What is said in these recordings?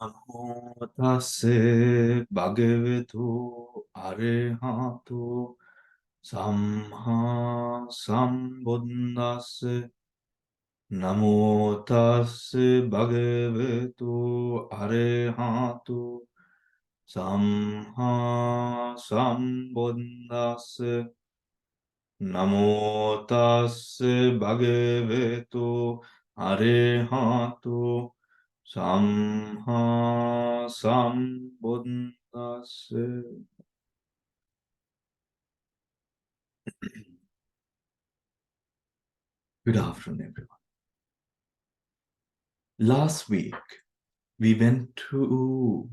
Namo tassa bhagavato arahato samma sambuddhassa. Namo tassa bhagavato arahato samma sambuddhassa. Namo tassa bhagavato arahato samma sambuddhassa. Good afternoon, everyone. Last week, we went to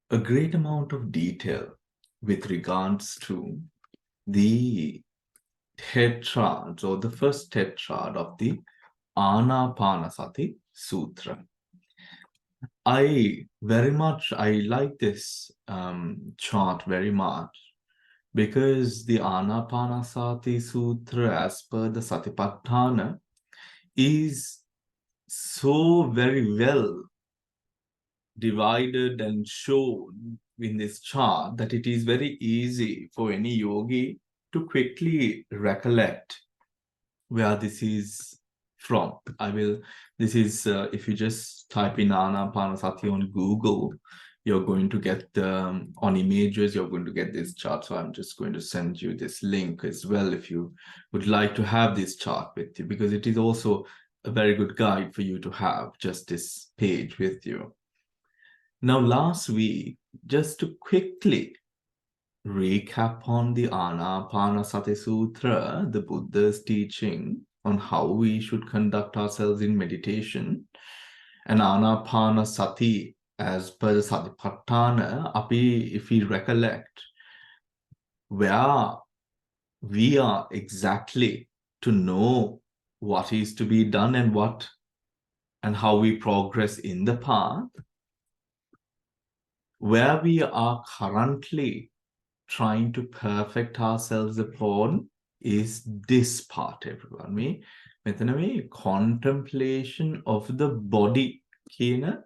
a great amount of detail with regards to the tetrads or the first tetrad of the Anapanasati Sutra. I like this chart very much because the Anapanasati Sutra, as per the Satipatthana, is so very well divided and shown in this chart that it is very easy for any yogi to quickly recollect where this is from. This is, if you just type in Anapanasati on Google, you're going to get, on images, you're going to get this chart. So I'm just going to send you this link as well if you would like to have this chart with you, because it is also a very good guide for you to have just this page with you. Now, last week, just to quickly recap on the Anapanasati Sutra, the Buddha's teaching on how we should conduct ourselves in meditation, and Anapanasati, as per the Satipatthana, if we recollect where we are exactly to know what is to be done and how we progress in the path, where we are currently trying to perfect ourselves upon is this part, everyone. මෙතන contemplation of the body කියන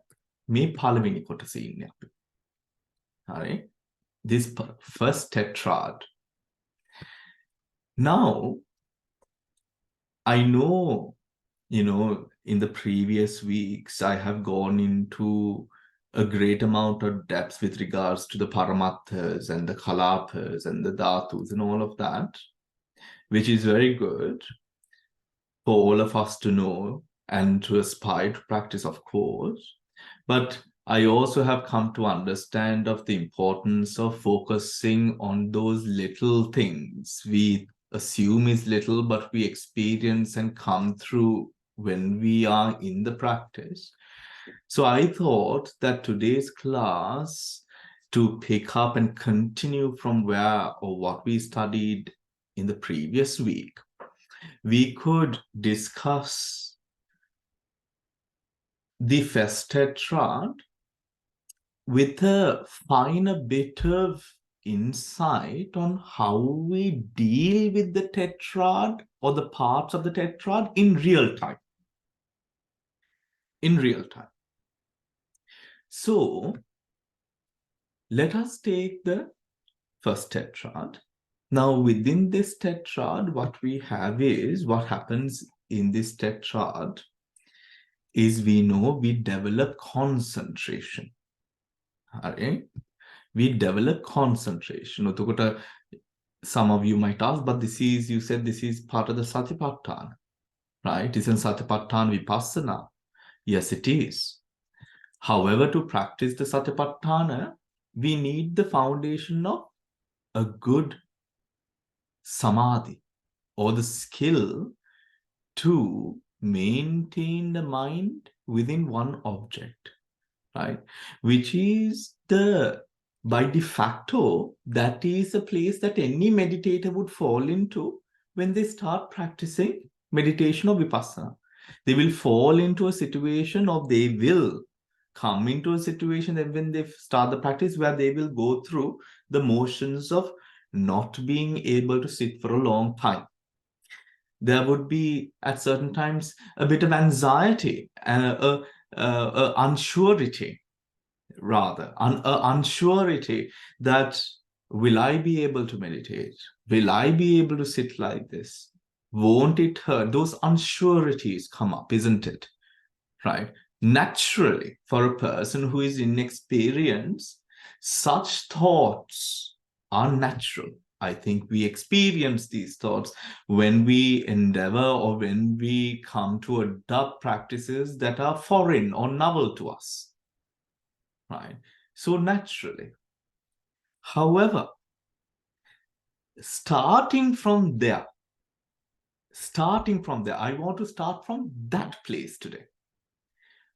මේ පළවෙනි කොටසේ ඉන්නේ අපි. හරි? This first tetrad. Now, I know, in the previous weeks, I have gone into a great amount of depth with regards to the Paramatthas and the Kalapas and the Dhatus and all of that, which is very good for all of us to know and to aspire to practice, of course. But I also have come to understand of the importance of focusing on those little things we assume is little, but we experience and come through when we are in the practice. So I thought that today's class, to pick up and continue from where or what we studied in the previous week, we could discuss the first tetrad with a finer bit of insight on how we deal with the tetrad or the parts of the tetrad in real time. In real time. So, let us take the first tetrad. Now, within this tetrad, what we have is, what happens in this tetrad is we know we develop concentration. Right? We develop concentration. Some of you might ask, but you said this is part of the Satipatthana, right? Isn't Satipatthana Vipassana? Yes, it is. However, to practice the Satipatthana, we need the foundation of a good samadhi, or the skill to maintain the mind within one object, right? Which is by de facto, that is a place that any meditator would fall into when they start practicing meditation or vipassana. They will fall into a situation, or they will come into a situation that when they start the practice where they will go through the motions of not being able to sit for a long time. There would be at certain times a bit of anxiety and unsurety, rather, unsurety that will I be able to meditate? Will I be able to sit like this? Won't it hurt? Those unsureties come up, isn't it? Right? Naturally, for a person who is inexperienced, such thoughts are natural. I think we experience these thoughts when we endeavor or when we come to adopt practices that are foreign or novel to us. Right? So naturally. However, starting from there, I want to start from that place today,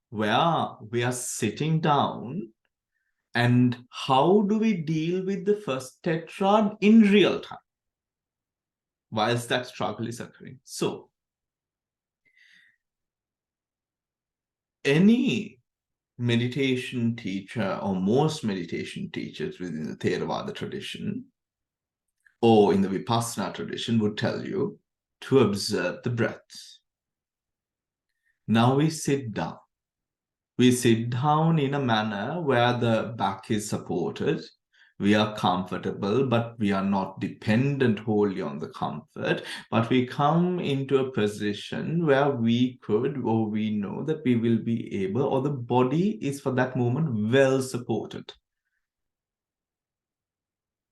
where we are sitting down, and how do we deal with the first tetrad in real time whilst that struggle is occurring. So any meditation teacher, or most meditation teachers within the Theravada tradition or in the Vipassana tradition, would tell you to observe the breath. Now we sit down. We sit down in a manner where the back is supported. We are comfortable, but we are not dependent wholly on the comfort. But we come into a position where we could, or we know that we will be able, or the body is for that moment well supported.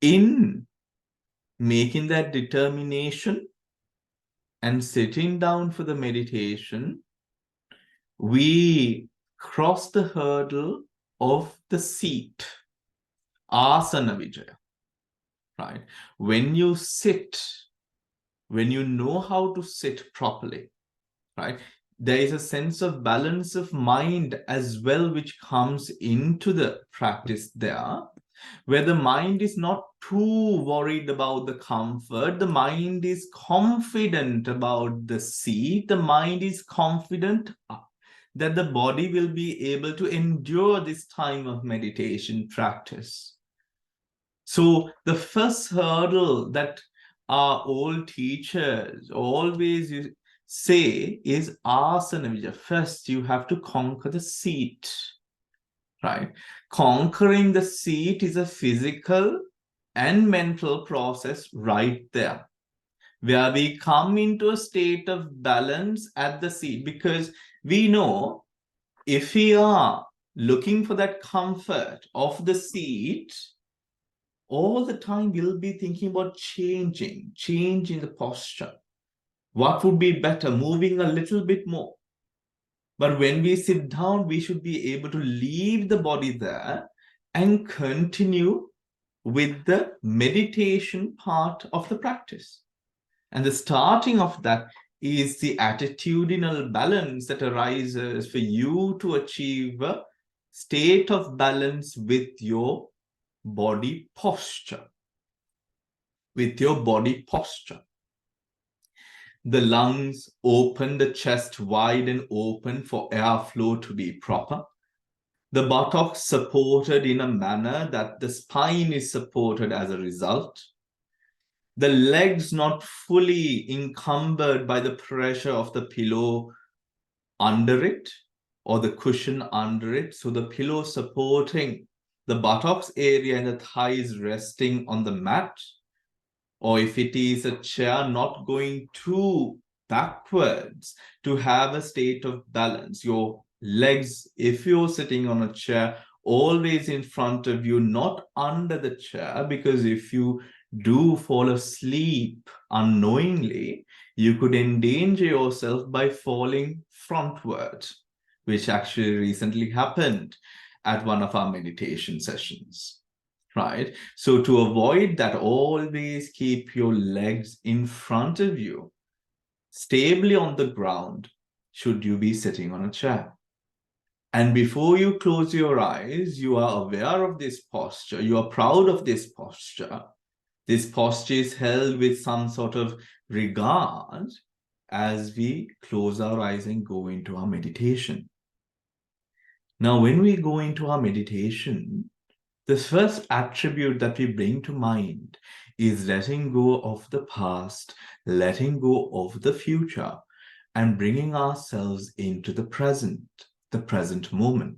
In making that determination and sitting down for the meditation, we cross the hurdle of the seat, asana vijaya, right? When you sit, when you know how to sit properly, right, there is a sense of balance of mind as well, which comes into the practice there, where the mind is not too worried about the comfort. The mind is confident about the seat. The mind is confident that the body will be able to endure this time of meditation practice. So the first hurdle that our old teachers always say is asana vijaya. First, you have to conquer the seat, right? Conquering the seat is a physical and mental process right there, where we come into a state of balance at the seat, because we know if we are looking for that comfort of the seat, all the time we'll be thinking about changing the posture. What would be better? Moving a little bit more. But when we sit down, we should be able to leave the body there and continue with the meditation part of the practice. And the starting of that is the attitudinal balance that arises for you to achieve a state of balance with your body posture. With your body posture. The lungs open, the chest wide and open for airflow to be proper. The buttocks supported in a manner that the spine is supported as a result. The legs not fully encumbered by the pressure of the pillow under it or the cushion under it. So the pillow supporting the buttocks area and the thighs resting on the mat. Or if it is a chair, not going too backwards to have a state of balance. Your legs, if you're sitting on a chair, always in front of you, not under the chair, because if you do fall asleep unknowingly, you could endanger yourself by falling frontwards, which actually recently happened at one of our meditation sessions. Right? So to avoid that, always keep your legs in front of you, stably on the ground, should you be sitting on a chair. And before you close your eyes, you are aware of this posture. You are proud of this posture. This posture is held with some sort of regard as we close our eyes and go into our meditation. Now, when we go into our meditation, the first attribute that we bring to mind is letting go of the past, letting go of the future, and bringing ourselves into the present moment.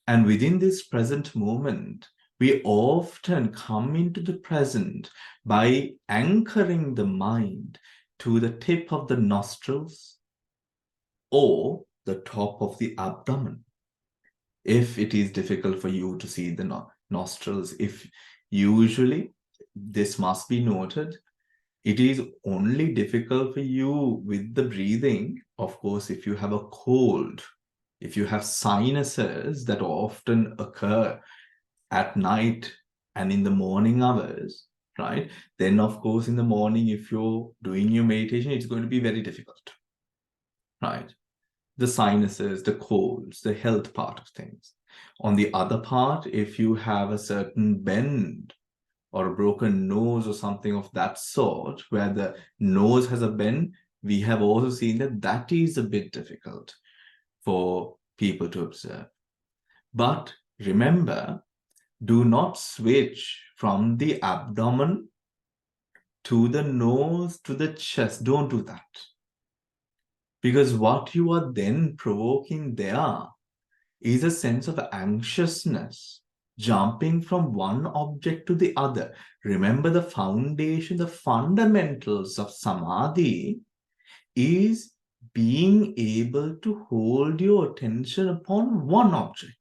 And within this present moment, we often come into the present by anchoring the mind to the tip of the nostrils or the top of the abdomen. If it is difficult for you to see the nostrils, if usually this must be noted, it is only difficult for you with the breathing, of course, if you have a cold, if you have sinuses that often occur at night and in the morning hours, right? Then, of course, in the morning, if you're doing your meditation, it's going to be very difficult, right? The sinuses, the colds, the health part of things. On the other part, if you have a certain bend or a broken nose or something of that sort, where the nose has a bend, we have also seen that that is a bit difficult for people to observe. But remember, do not switch from the abdomen to the nose to the chest. Don't do that. Because what you are then provoking there is a sense of anxiousness, jumping from one object to the other. Remember, the foundation, the fundamentals of samadhi is being able to hold your attention upon one object.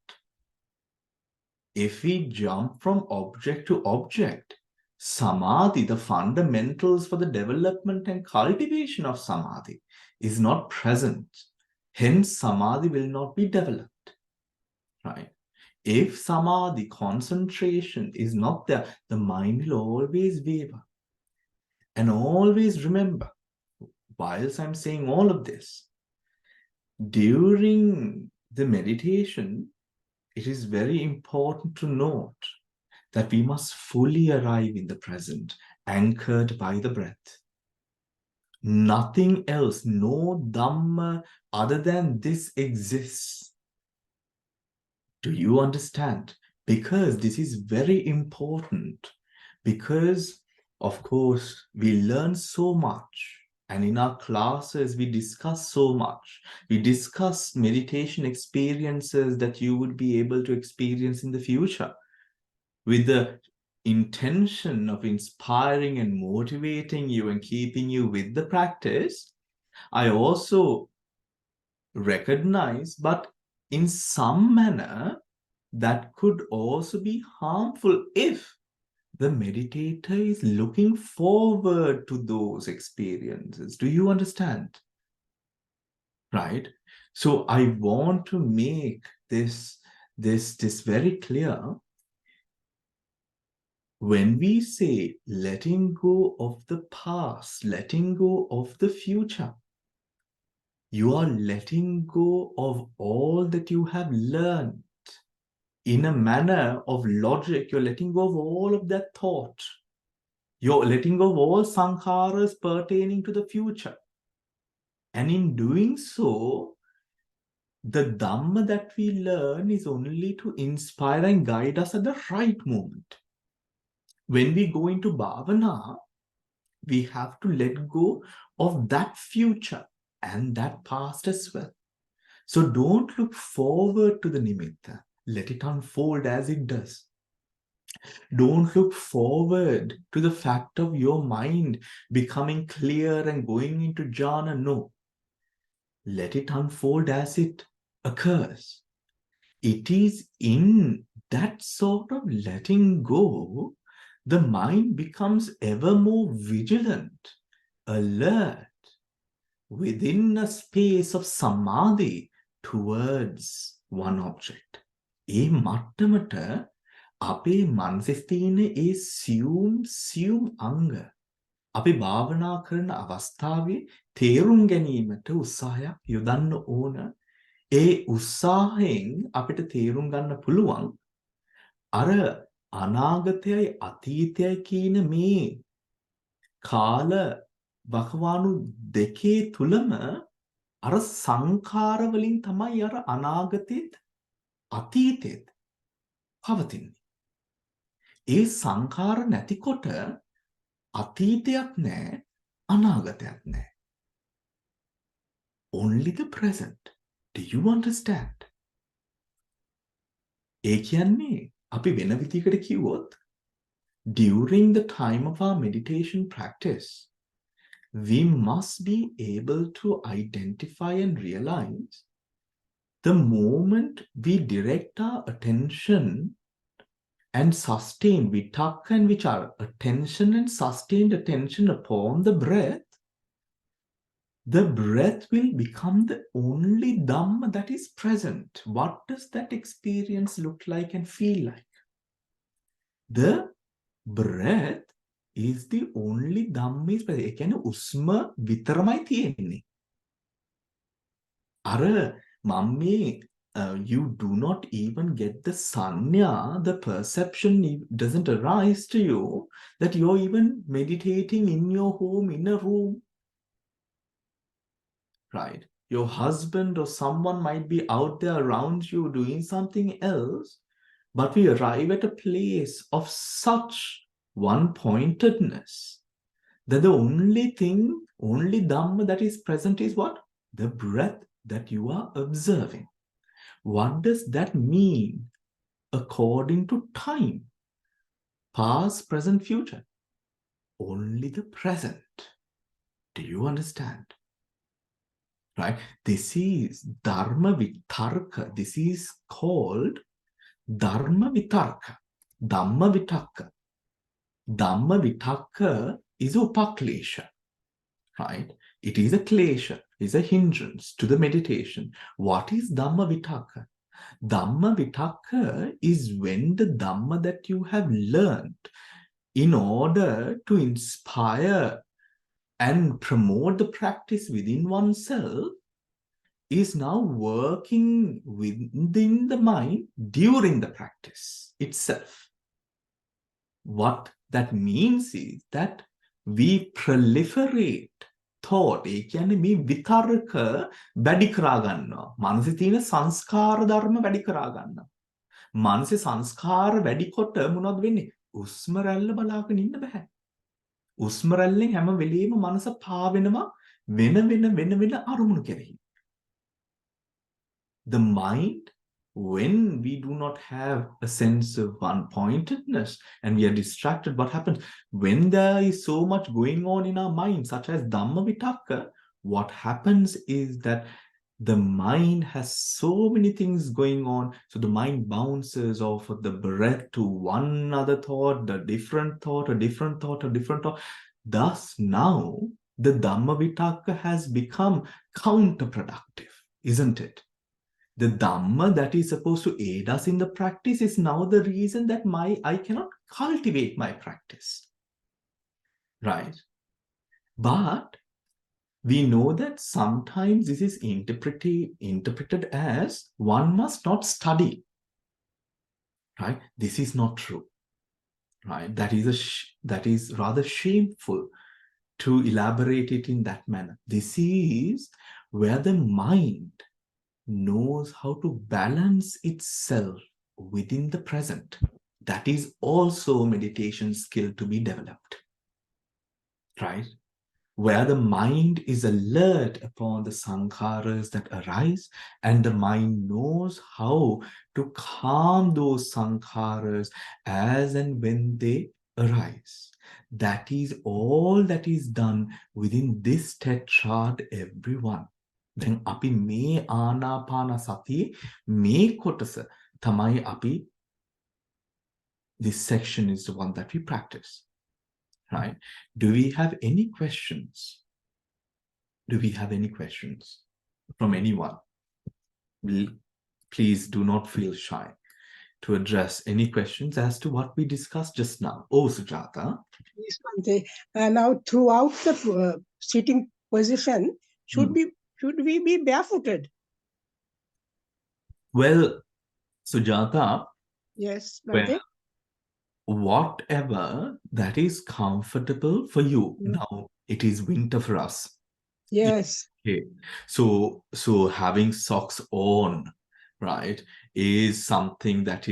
If we jump from object to object, samadhi, the fundamentals for the development and cultivation of samadhi, is not present. Hence, samadhi will not be developed. Right? If samadhi, concentration, is not there, the mind will always waver. And always remember, whilst I'm saying all of this, during the meditation, it is very important to note that we must fully arrive in the present, anchored by the breath. Nothing else, no Dhamma other than this exists. Do you understand? Because this is very important. Because, of course, we learn so much. And in our classes, we discuss so much. We discuss meditation experiences that you would be able to experience in the future, with the intention of inspiring and motivating you and keeping you with the practice. I also recognize, but in some manner, that could also be harmful if the meditator is looking forward to those experiences. Do you understand? Right? So I want to make this very clear. When we say letting go of the past, letting go of the future, you are letting go of all that you have learned. In a manner of logic, you're letting go of all of that thought. You're letting go of all sankharas pertaining to the future. And in doing so, the Dhamma that we learn is only to inspire and guide us at the right moment. When we go into bhavana, we have to let go of that future and that past as well. So don't look forward to the nimitta. Let it unfold as it does. Don't look forward to the fact of your mind becoming clear and going into jhana. No. Let it unfold as it occurs. It is in that sort of letting go, the mind becomes ever more vigilant, alert, within a space of samadhi towards one object. ඒ මට්ටමට අපේ මනසේ තියෙන ඒ සියුම් අංග අපි භාවනා කරන අවස්ථාවේ තේරුම් ගැනීමට උත්සාහයක් යොදන්න ඕන. ඒ උත්සාහයෙන් අපිට තේරුම් ගන්න පුළුවන් අර අනාගතයයි අතීතයයි කියන මේ කාල වකවානු දෙකේ තුලම අර සංඛාර වලින් තමයි අර අනාගතෙත් අතීතෙත් පවතින්නේ. ඒ සංඛාර නැතිකොට අතීතයක් නැහැ, අනාගතයක් නැහැ. Only the present. Do you understand? ඒ කියන්නේ අපි වෙන විදිහකට කිව්වොත් during the time of our meditation practice, we must be able to identify and realize the moment we direct our attention and sustain vitakka and vichara, attention and sustained attention upon the breath will become the only Dhamma that is present. What does that experience look like and feel like? The breath is the only Dhamma is present. ඒ කියන්නේ උස්ම විතරමයි තියෙන්නේ. අර මම මේ you do not even get the sanya, the perception doesn't arise to you that you're even meditating in your home, in a room. Right? Your husband or someone might be out there around you doing something else, but we arrive at a place of such one-pointedness that the only thing, only Dhamma that is present is what? The breath that you are observing. What does that mean according to time? Past, present, future. Only the present. Do you understand? Right? This is Dharma Vitarka. This is called Dharma Vitarka. Dhamma Vitakka. Dhamma Vitakka is upaklesha. Right? It is a klesha, is a hindrance to the meditation. What is Dhamma Vitakka? Dhamma Vitakka is when the Dhamma that you have learned in order to inspire and promote the practice within oneself is now working within the mind during the practice itself. What that means is that we proliferate thought. ඒ කියන්නේ මේ විතර්ක වැඩි කරා ගන්නවා. මනසේ තියෙන සංස්කාර ධර්ම වැඩි කරා ගන්නවා. මනසේ සංස්කාර වැඩිකොට මොනවද වෙන්නේ? උස්ම රැල්ල බලාගෙන ඉන්න බෑ. උස්ම රැල්ලෙන් හැම වෙලෙම මනස පාවෙනවා වෙන අරමුණු කෙරෙහි. The mind, when we do not have a sense of one-pointedness and we are distracted, what happens? When there is so much going on in our mind, such as Dhamma Vitakka, what happens is that the mind has so many things going on. So the mind bounces off of the breath to one other thought, a different thought, a different thought, a different thought. Thus now the Dhamma Vitakka has become counterproductive, isn't it? The Dhamma that is supposed to aid us in the practice is now the reason that I cannot cultivate my practice. Right? But we know that sometimes this is interpreted as one must not study. Right? This is not true. Right? That is rather shameful to elaborate it in that manner. This is where the mind knows how to balance itself within the present. That is also a meditation skill to be developed. Right? Where the mind is alert upon the sankharas that arise and the mind knows how to calm those sankharas as and when they arise. That is all that is done within this tetrad, everyone. දැන් අපි මේ ආනාපාන සතියේ මේ කොටස තමයි අපි this section is the one that we practice. Right? Do we have any questions? Do we have any questions from anyone? Please do not feel shy to address any questions as to what we discussed just now. Oh, Sujata. Yes, Bhante. Now, throughout the sitting position, should we be barefooted? Well, Sujata. Yes, Bhante. Whatever that is comfortable for you. Now it is winter for us. Yes. Okay. So having socks on, right, is something that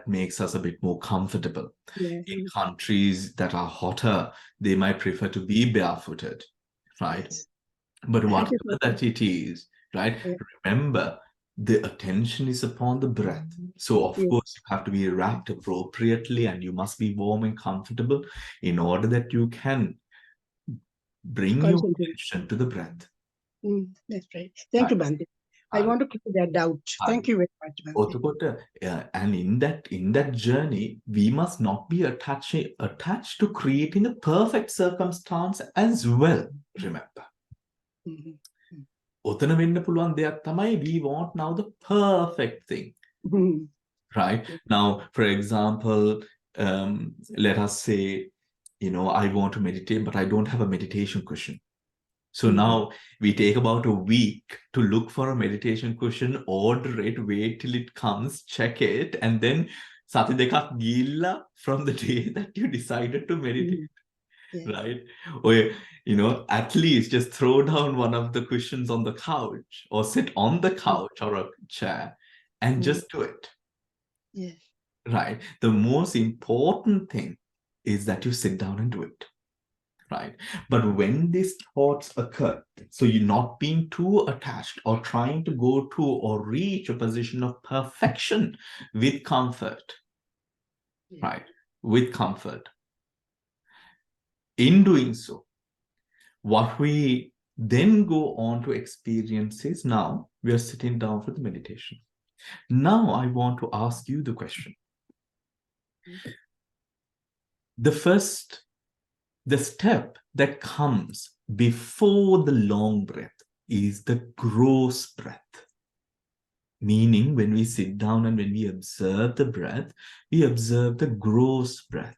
makes us a bit more comfortable. Yes. In countries that are hotter, they might prefer to be barefooted, right? Yes. But whatever that it is, right, remember the attention is upon the breath. So of Yes. course you have to be wrapped appropriately and you must be warm and comfortable in order that you can bring your Concentrate. attention to the breath. That's right. Thank you, Bande. I want to clear that doubt. Thank you very much, Bande. And in that journey, we must not be attached to creating the perfect circumstance as well. Remember. Mhm. ඔතන වෙන්න පුළුවන් දෙයක් තමයි we want now the perfect thing. Mhm. Right? Now, for example, let us say, I want to meditate, but I don't have a meditation cushion. So now we take about a week to look for a meditation cushion, order it, wait till it comes, check it, and then sati dekak gilla from the day that you decided to meditate. Yeah. Right? Or, at least just throw down one of the cushions on the couch or sit on the couch or a chair and just do it. Yes. Right? The most important thing is that you sit down and do it. Right? But when these thoughts occur, so you're not being too attached or trying to go to or reach a position of perfection with comfort. Yeah. Right? With comfort. In doing so, what we then go on to experience is now we are sitting down for the meditation. Now I want to ask you the question. The step that comes before the long breath is the gross breath. Meaning when we sit down and when we observe the breath, we observe the gross breath.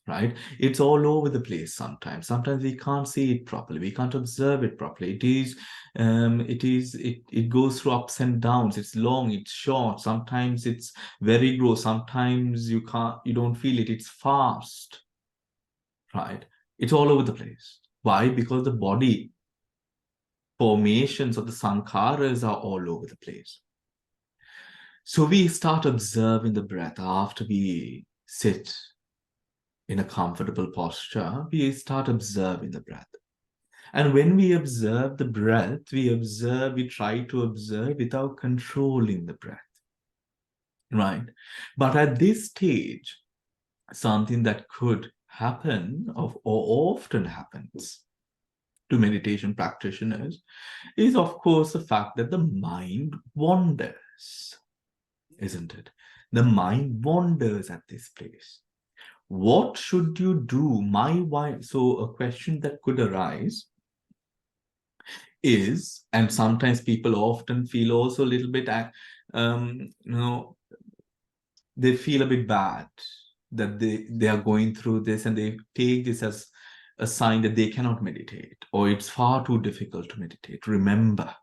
Right? It's all over the place sometimes. Sometimes we can't see it properly. We can't observe it properly. It goes through ups and downs. It's long, it's short. Sometimes it's very gross. Sometimes you don't feel it. It's fast. Right? It's all over the place. Why? Because the body formations of the sankharas are all over the place. So we start observing the breath after we sit in a comfortable posture, we start observing the breath. And when we observe the breath, we try to observe without controlling the breath. Right? But at this stage, something that could happen or often happens to meditation practitioners is, of course, the fact that the mind wanders, isn't it? The mind wanders at this place. What should you do? So a question that could arise is, and sometimes people often feel also a little bit, they feel a bit bad that they are going through this and they take this as a sign that they cannot meditate or it's far too difficult to meditate. Remember,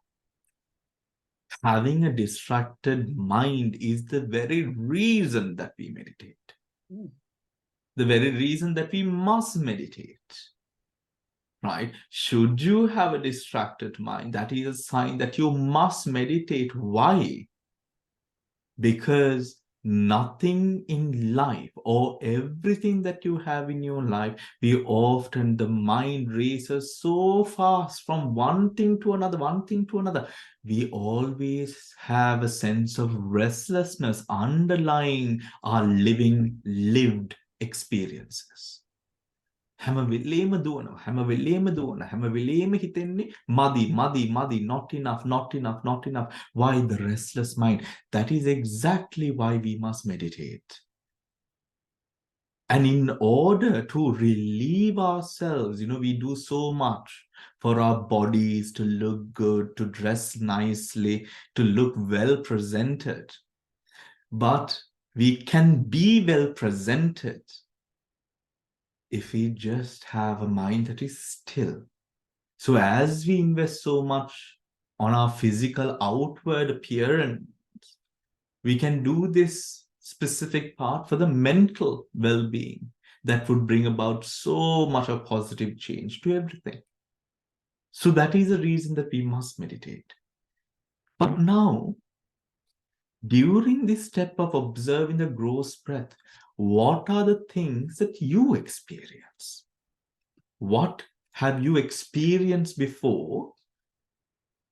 having a distracted mind is the very reason that we meditate. The very reason that we must meditate. Right? Should you have a distracted mind, that is a sign that you must meditate. Why? Because nothing in life or everything that you have in your life, the mind races so fast from one thing to another. We always have a sense of restlessness underlying our lived experiences. හැම වෙලේම හිතෙන්නේ මදි, not enough. Why the restless mind? That is exactly why we must meditate. And in order to relieve ourselves, we do so much for our bodies to look good, to dress nicely, to look well presented. But we can be well presented if we just have a mind that is still. So as we invest so much on our physical outward appearance, we can do this specific part for the mental well-being that would bring about so much of positive change to everything. So that is the reason that we must meditate. But now, during this step of observing the gross breath, what are the things that you experience? What have you experienced before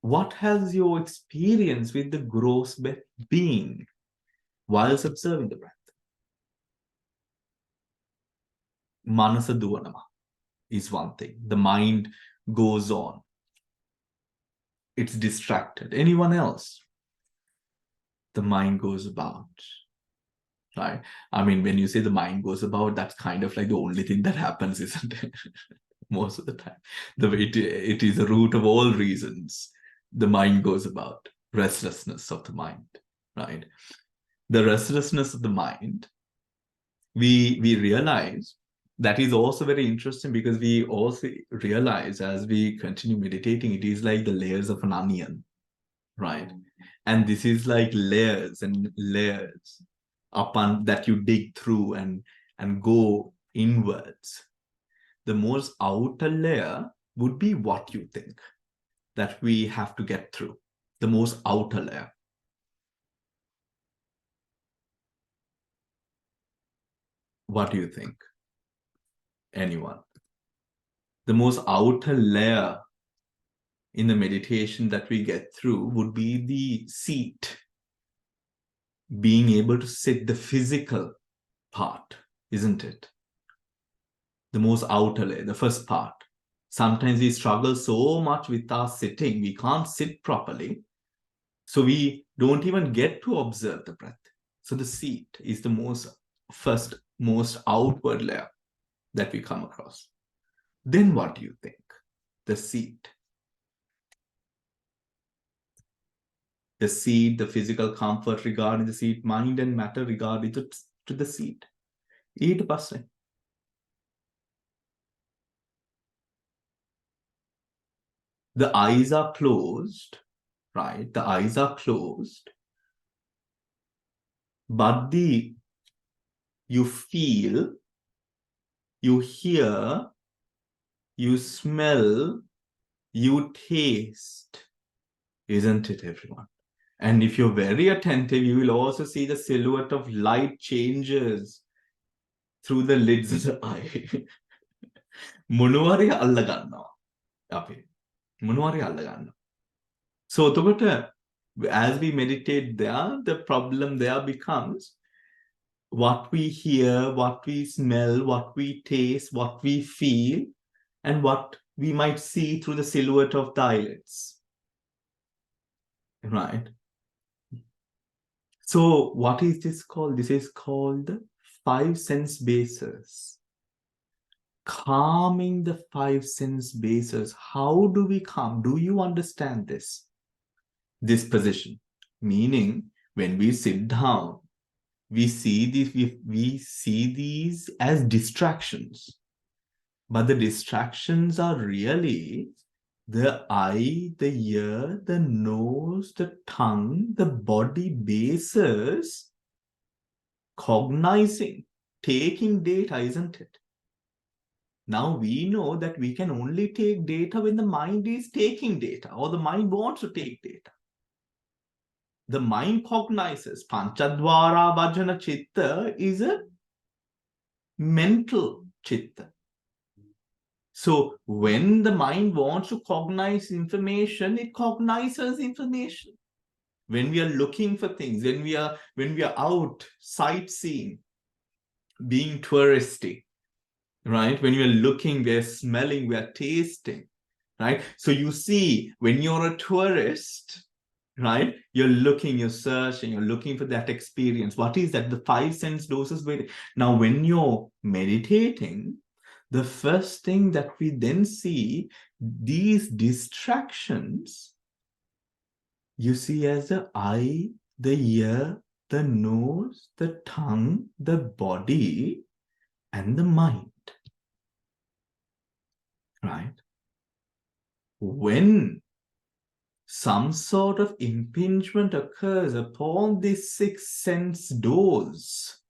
what has your experience with the gross being whilst observing the breath? Manasa duvanama is one thing. The mind goes on. It's distracted. Anyone else? The mind goes about. Right? I mean, when you say the mind goes about, that's kind of like the only thing that happens, isn't it? Most of the time. The way it is the root of all reasons. The mind goes about. Restlessness of the mind. Right? The restlessness of the mind, we realize that is also very interesting, because we also realize as we continue meditating, it is like the layers of an onion, right? And this is like layers and layers upon that you dig through and go inwards. The most outer layer would be what you think that we have to get through. The most outer layer. What do you think? Anyone? The most outer layer in the meditation that we get through would be the seat. Being able to sit, the physical part, isn't it? The most outer layer, the first part. Sometimes we struggle so much with our sitting, we can't sit properly. So we don't even get to observe the breath. So the seat is the most outward layer that we come across. Then what do you think? The seat. The seat, the physical comfort regarding the seat, mind and matter regarding to the seat. ඊට පස්සේ the eyes are closed, right? The eyes are closed, but you feel, you hear, you smell, you taste, isn't it, everyone? And if you're very attentive, you will also see the silhouette of light changes through the lids of the eye. මොනවාරි අල්ල ගන්නවා අපි. මොනවාරි අල්ල ගන්නවා. So එතකොට as we meditate there, the problem there becomes what we hear, what we smell, what we taste, what we feel, and what we might see through the silhouette of the eyelids. Right? So what is this called? This is called the 5 sense bases. Calming the 5 sense bases. How do we calm? Do you understand this? This position. Meaning, when we sit down, we see these as distractions. But the distractions are really the eye, the ear, the nose, the tongue, the body bases cognizing, taking data, isn't it? Now we know that we can only take data when the mind is taking data, or the mind wants to take data. The mind cognizes. Panchadvara Vajana Chitta is a mental chitta. So when the mind wants to cognize information, it cognizes information. When we are looking for things, when we are out sightseeing, being touristy, right? When we are looking, we are smelling, we are tasting, right? So you see, when you're a tourist, right? You're looking, you're searching, you're looking for that experience. What is that? The 5 sense doses. Now, when you're meditating, the first thing that we then see, these distractions, you see as the eye, the ear, the nose, the tongue, the body, and the mind. Right? When some sort of impingement occurs upon these 6 sense doors,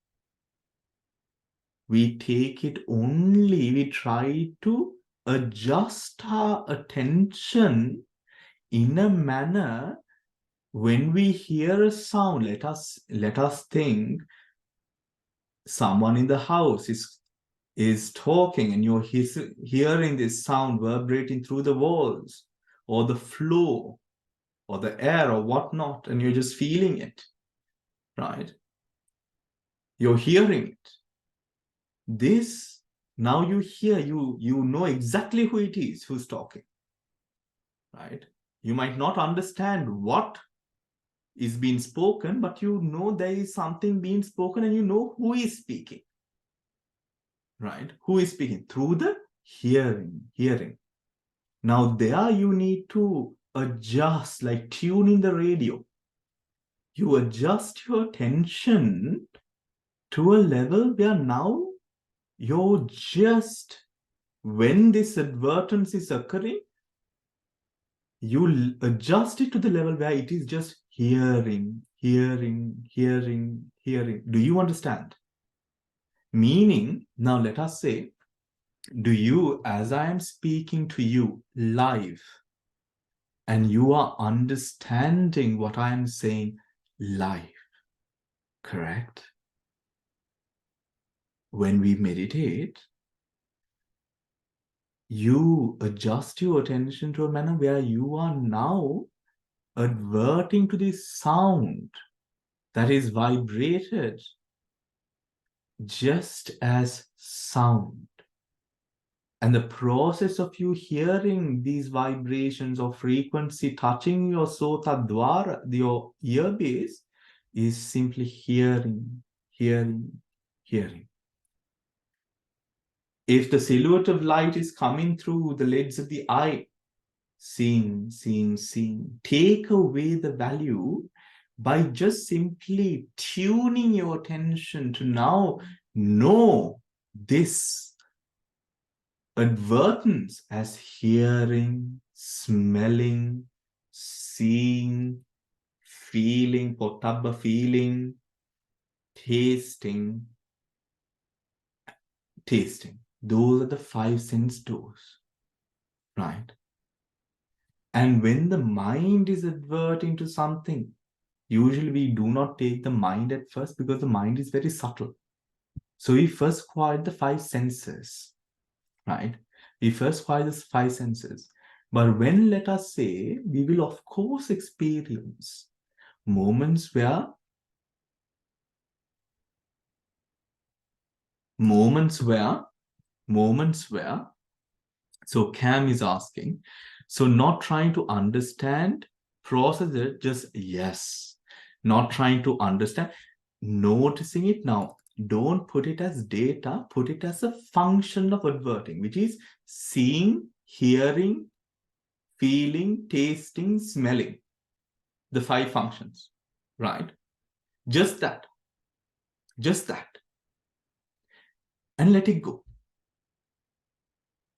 we take it only, we try to adjust our attention in a manner. When we hear a sound, let us think someone in the house is talking, and you're hearing this sound vibrating through the walls or the floor, or the air or whatnot, and you're just feeling it, right? You're hearing it. This, now you hear, you know exactly who it is who's talking, right? You might not understand what is being spoken, but you know there is something being spoken and you know who is speaking, right? Who is speaking? Through the hearing. Now there you need to adjust, like tune in the radio. You adjust your attention to a level where now you're just, when this advertence is occurring, you adjust it to the level where it is just hearing. Do you understand? Meaning, now let us say, do you, as I am speaking to you live, and you are understanding what I am saying live, correct? When we meditate, you adjust your attention to a manner where you are now adverting to this sound that is vibrated just as sound. And the process of you hearing these vibrations of frequency touching your sota dwara, your ear base, is simply hearing. If the silhouette of light is coming through the lids of the eye, seeing. Take away the value by just simply tuning your attention to now know this advertence as hearing, smelling, seeing, feeling, pottabba feeling, tasting. Those are the 5 sense doors, right? And when the mind is adverting to something, usually we do not take the mind at first because the mind is very subtle. So we first quiet the 5 senses, right? We first quiet the 5 senses. But when, let us say, we will of course experience moments where so Cam is asking, so not trying to understand, process it, just yes. Not trying to understand, noticing it now. Don't put it as data, put it as a function of adverting, which is seeing, hearing, feeling, tasting, smelling. The 5 functions, right? Just that. And let it go,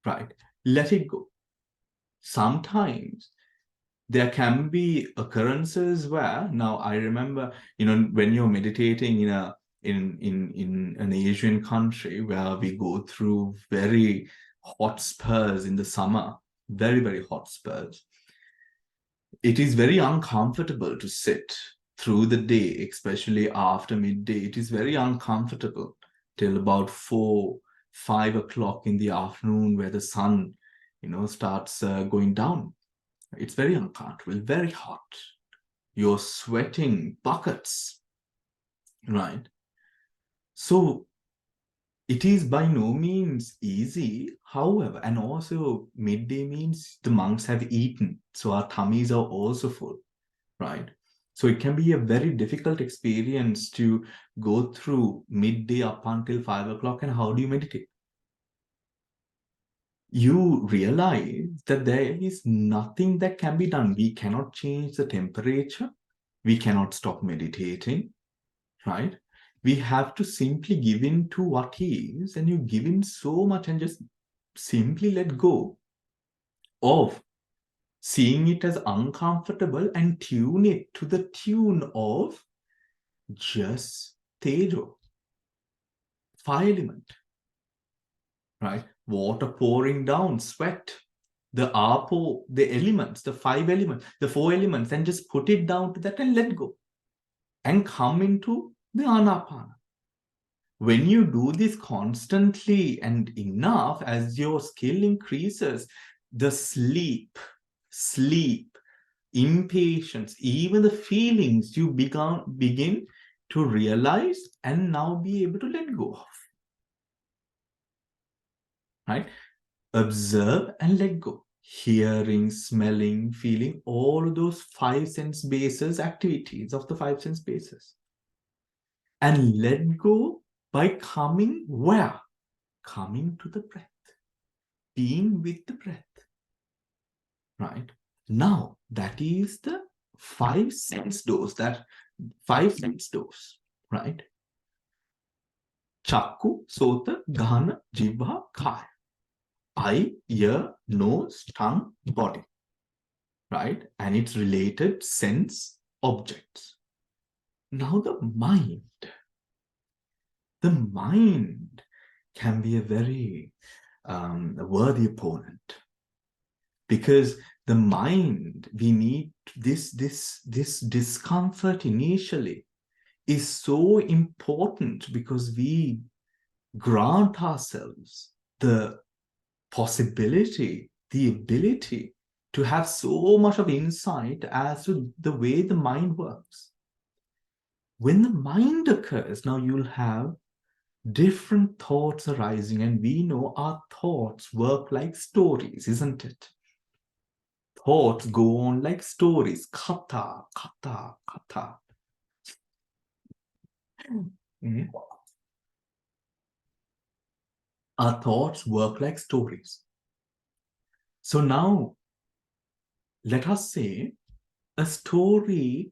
right? Let it go. Sometimes there can be occurrences where, now I remember, when you're meditating in an Asian country where we go through very hot spurs in the summer, very, very hot spurs, it is very uncomfortable to sit through the day, especially after midday. It is very uncomfortable till about 4-5 o'clock in the afternoon, where the sun starts going down. It's very uncomfortable, very hot. You're sweating buckets, right? So it is by no means easy. However, and also midday means the monks have eaten, so our tummies are also full, right? So it can be a very difficult experience to go through midday up until 5 o'clock. And how do you meditate? You realize that there is nothing that can be done. We cannot change the temperature. We cannot stop meditating, right? We have to simply give in to what is, and you give in so much and just simply let go of seeing it as uncomfortable and tune it to the tune of just Tejo, fire element, right? Water pouring down, sweat, the apo, the elements, the 5 elements, the 4 elements, and just put it down to that and let go and come into the anapana. When you do this constantly and enough, as your skill increases, the sleep impatience, even the feelings you begin to realize and now be able to let go of. Right? Observe and let go. Hearing, smelling, feeling, all of those five sense bases, activities of the five sense bases. And let go by coming where? Coming to the breath. Being with the breath. Right? Now, that is the five sense doors, right? Chakku, Sota, Ghana, Jibha, Kaya. Eye, ear, nose, tongue, body. Right? And its related sense objects. Now the mind. The mind can be a very worthy opponent. Because the mind, we need this discomfort initially is so important because we grant ourselves the possibility, the ability to have so much of insight as to the way the mind works. When the mind occurs, now you'll have different thoughts arising, and we know our thoughts work like stories, isn't it? Thoughts go on like stories. Katha, katha, katha. Mm. Our thoughts work like stories. So now, let us say a story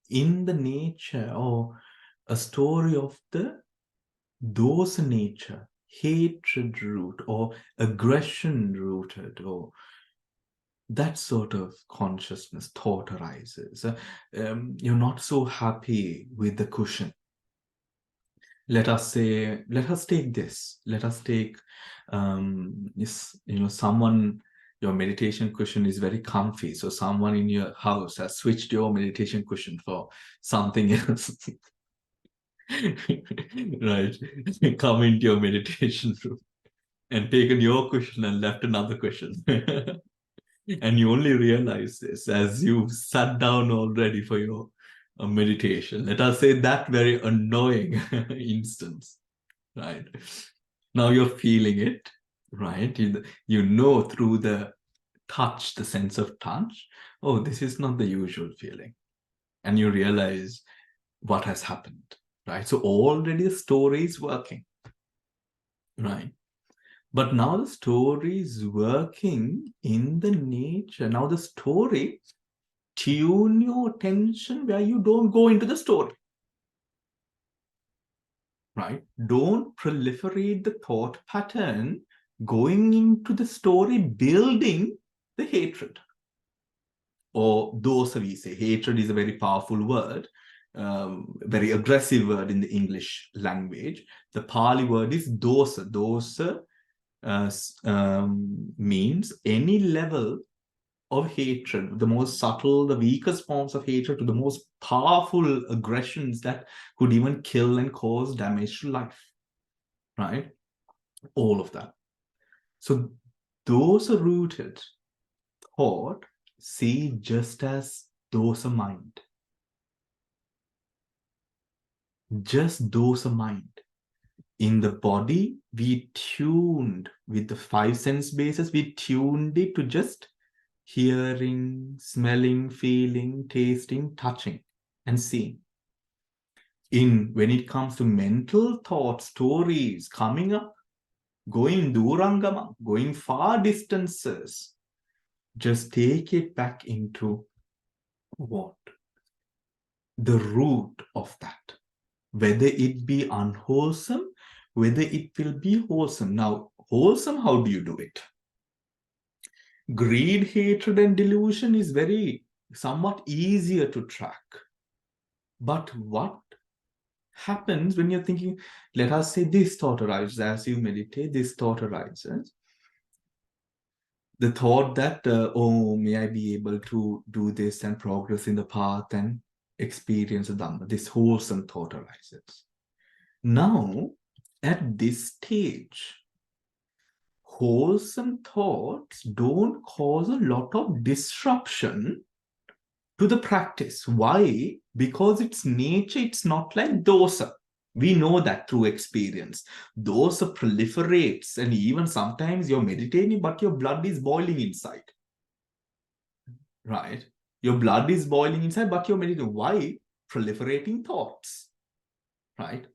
in the nature, or a story of the dosa nature, hatred root or aggression rooted, or that sort of consciousness, thought arises. You're not so happy with the cushion. Let us take this. Let us take, someone, your meditation cushion is very comfy. So someone in your house has switched your meditation cushion for something else. Right? Come into your meditation room and taken your cushion and left another cushion. And you only realize this as you've sat down already for your meditation. Let us say that very annoying instance, right? Now you're feeling it, right? You know through the touch, the sense of touch, oh, this is not the usual feeling. And you realize what has happened, right? So already the story is working, right? But now the story is working in the nature. Now the story, tune your attention where you don't go into the story. Right? Don't proliferate the thought pattern going into the story, building the hatred. Or dosa, we say. Hatred is a very powerful word, very aggressive word in the English language. The Pali word is dosa. Dosa means any level of hatred, the most subtle, the weakest forms of hatred, to the most powerful aggressions that could even kill and cause damage to life, right? All of that. So those are rooted thought, see just as dosa mind. Just dosa mind. In the body, we tuned with the five sense bases, we tuned it to just hearing, smelling, feeling, tasting, touching, and seeing. When it comes to mental thoughts, stories coming up, going durangama, going far distances, just take it back into what? The root of that. Whether it be unwholesome, whether it will be wholesome. Now, wholesome, how do you do it? Greed, hatred, and delusion is somewhat easier to track. But what happens when you're thinking, let us say this thought arises as you meditate, this thought arises. The thought that, oh, may I be able to do this and progress in the path and experience the Dhamma. This wholesome thought arises. Now, at this stage, wholesome thoughts don't cause a lot of disruption to the practice. Why? Because its nature, it's not like dosa. We know that through experience. Dosa proliferates, and even sometimes you're meditating, but your blood is boiling inside. Right? Your blood is boiling inside, but you're meditating. Why? Proliferating thoughts. Right?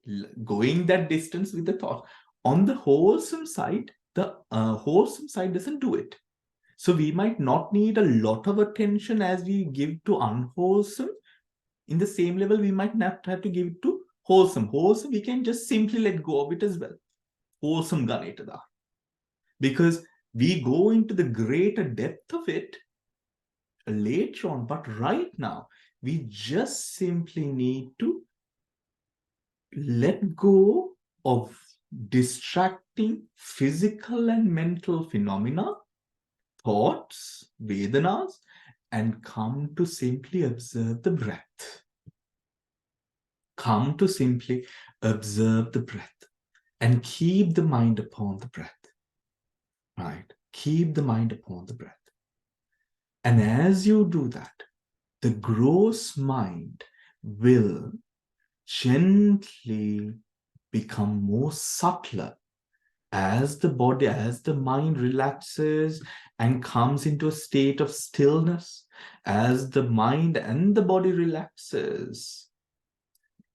Going that distance with the thought. On the wholesome side, the wholesome side doesn't do it. So we might not need a lot of attention as we give to unwholesome. In the same level, we might not have to give it to wholesome. Wholesome, we can just simply let go of it as well. Wholesome Ganetada. Because we go into the greater depth of it later on. But right now, we just simply need to let go of distracting physical and mental phenomena, thoughts, Vedanas, and come to simply observe the breath. Come to simply observe the breath and keep the mind upon the breath. Right? Keep the mind upon the breath. And as you do that, the gross mind will gently become more subtler as the body, as the mind relaxes and comes into a state of stillness. As the mind and the body relaxes,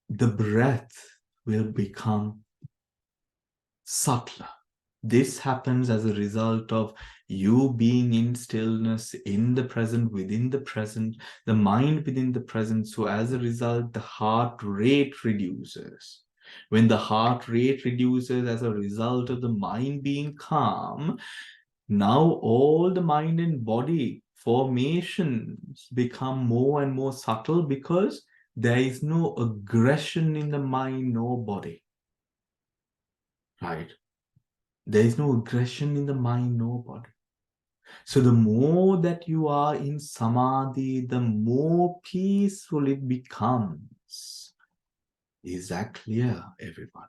the breath will become subtler. This happens as a result of you being in stillness, in the present, within the present, the mind within the present. So as a result, the heart rate reduces. When the heart rate reduces as a result of the mind being calm, now all the mind and body formations become more and more subtle because there is no aggression in the mind nor body. Right? There is no aggression in the mind nor body. So the more that you are in samadhi, the more peaceful it becomes. Is that clear, everyone?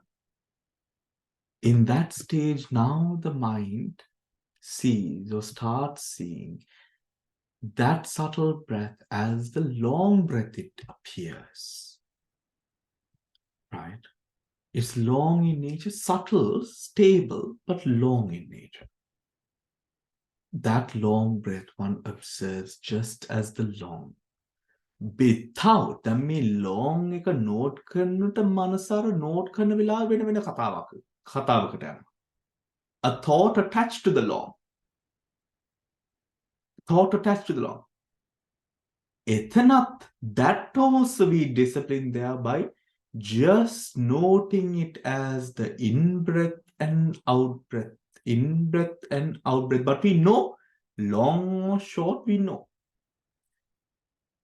In that stage, now the mind sees or starts seeing that subtle breath as the long breath it appears. Right? It's long in nature, subtle, stable, but long in nature. That long breath one observes just as the long. Without me long එක note කරනට මනසාර note කරන වෙලාව වෙන වෙන කතාවකට යනවා. A thought attached to the long. Thought attached to the long. එතනත් that also we discipline thereby just noting it as the in-breath and out-breath. In-breath and out-breath. But we know, long or short, we know.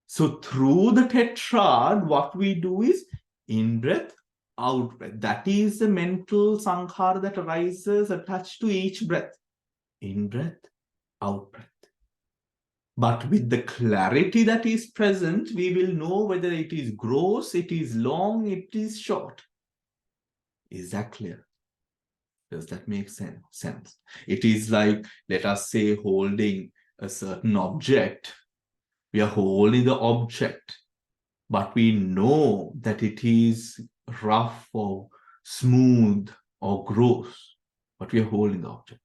So through the tetrad, what we do is in-breath, out-breath. That is the mental sankhara that arises attached to each breath. In-breath, out-breath. But with the clarity that is present, we will know whether it is gross, it is long, it is short. Is that clear? Does that make sense? It is like, let us say, holding a certain object. We are holding the object, but we know that it is rough or smooth or gross, but we are holding the object.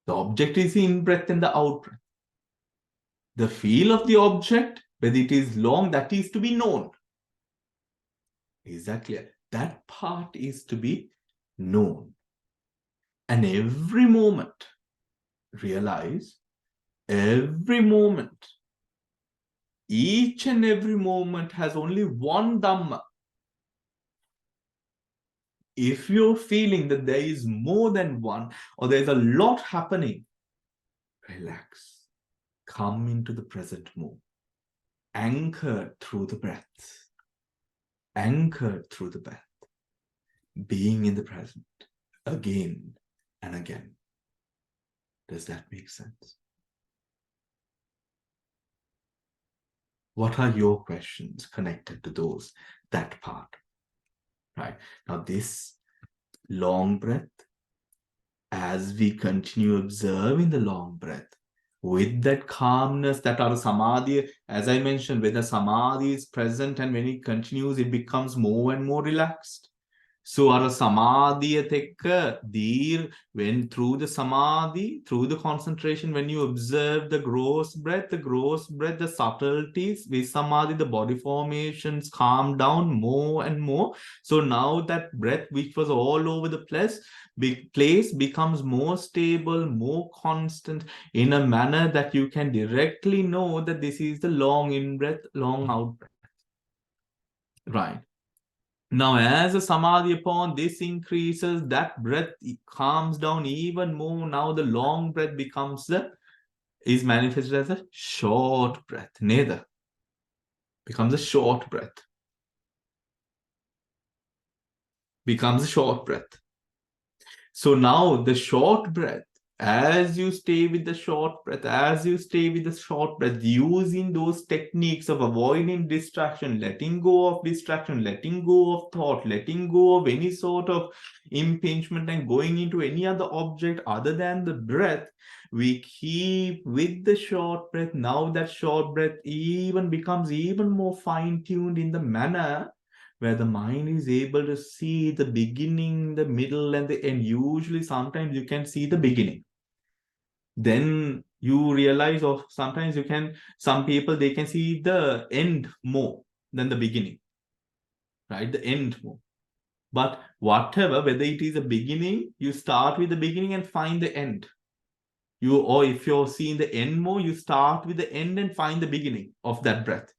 The object is the in-breath and the out-breath. The feel of the object, whether it is long, that is to be known. Is that clear? That part is to be known. And every moment, realize, every moment, each and every moment has only one Dhamma. If you're feeling that there is more than one, or there's a lot happening, relax. Come into the present moment. Anchored through the breath. Anchored through the breath. Being in the present. Again and again. Does that make sense? What are your questions connected to that part? Right. Now this long breath, as we continue observing the long breath, with that calmness, that our samadhi, as I mentioned, when the samadhi is present and when it continues, it becomes more and more relaxed. So our samadhi when through the samadhi, through the concentration, when you observe the gross breath, the subtleties, with samadhi, the body formations calm down more and more. So now that breath, which was all over the place becomes more stable, more constant, in a manner that you can directly know that this is the long in breath, long out breath. Right. Now, as the samadhi upon this increases, that breath calms down even more. Now the long breath is manifested as a short breath. Neither becomes a short breath. Becomes a short breath. So now the short breath, as you stay with the short breath, using those techniques of avoiding distraction, letting go of distraction, letting go of thought, letting go of any sort of impingement and going into any other object other than the breath, we keep with the short breath. Now that short breath even becomes even more fine-tuned in the manner where the mind is able to see the beginning, the middle, and the end. Usually, sometimes you can see the beginning. Then you realize, or sometimes some people, they can see the end more than the beginning, right? The end more. But whatever, whether it is a beginning, you start with the beginning and find the end. Or if you're seeing the end more, you start with the end and find the beginning of that breath.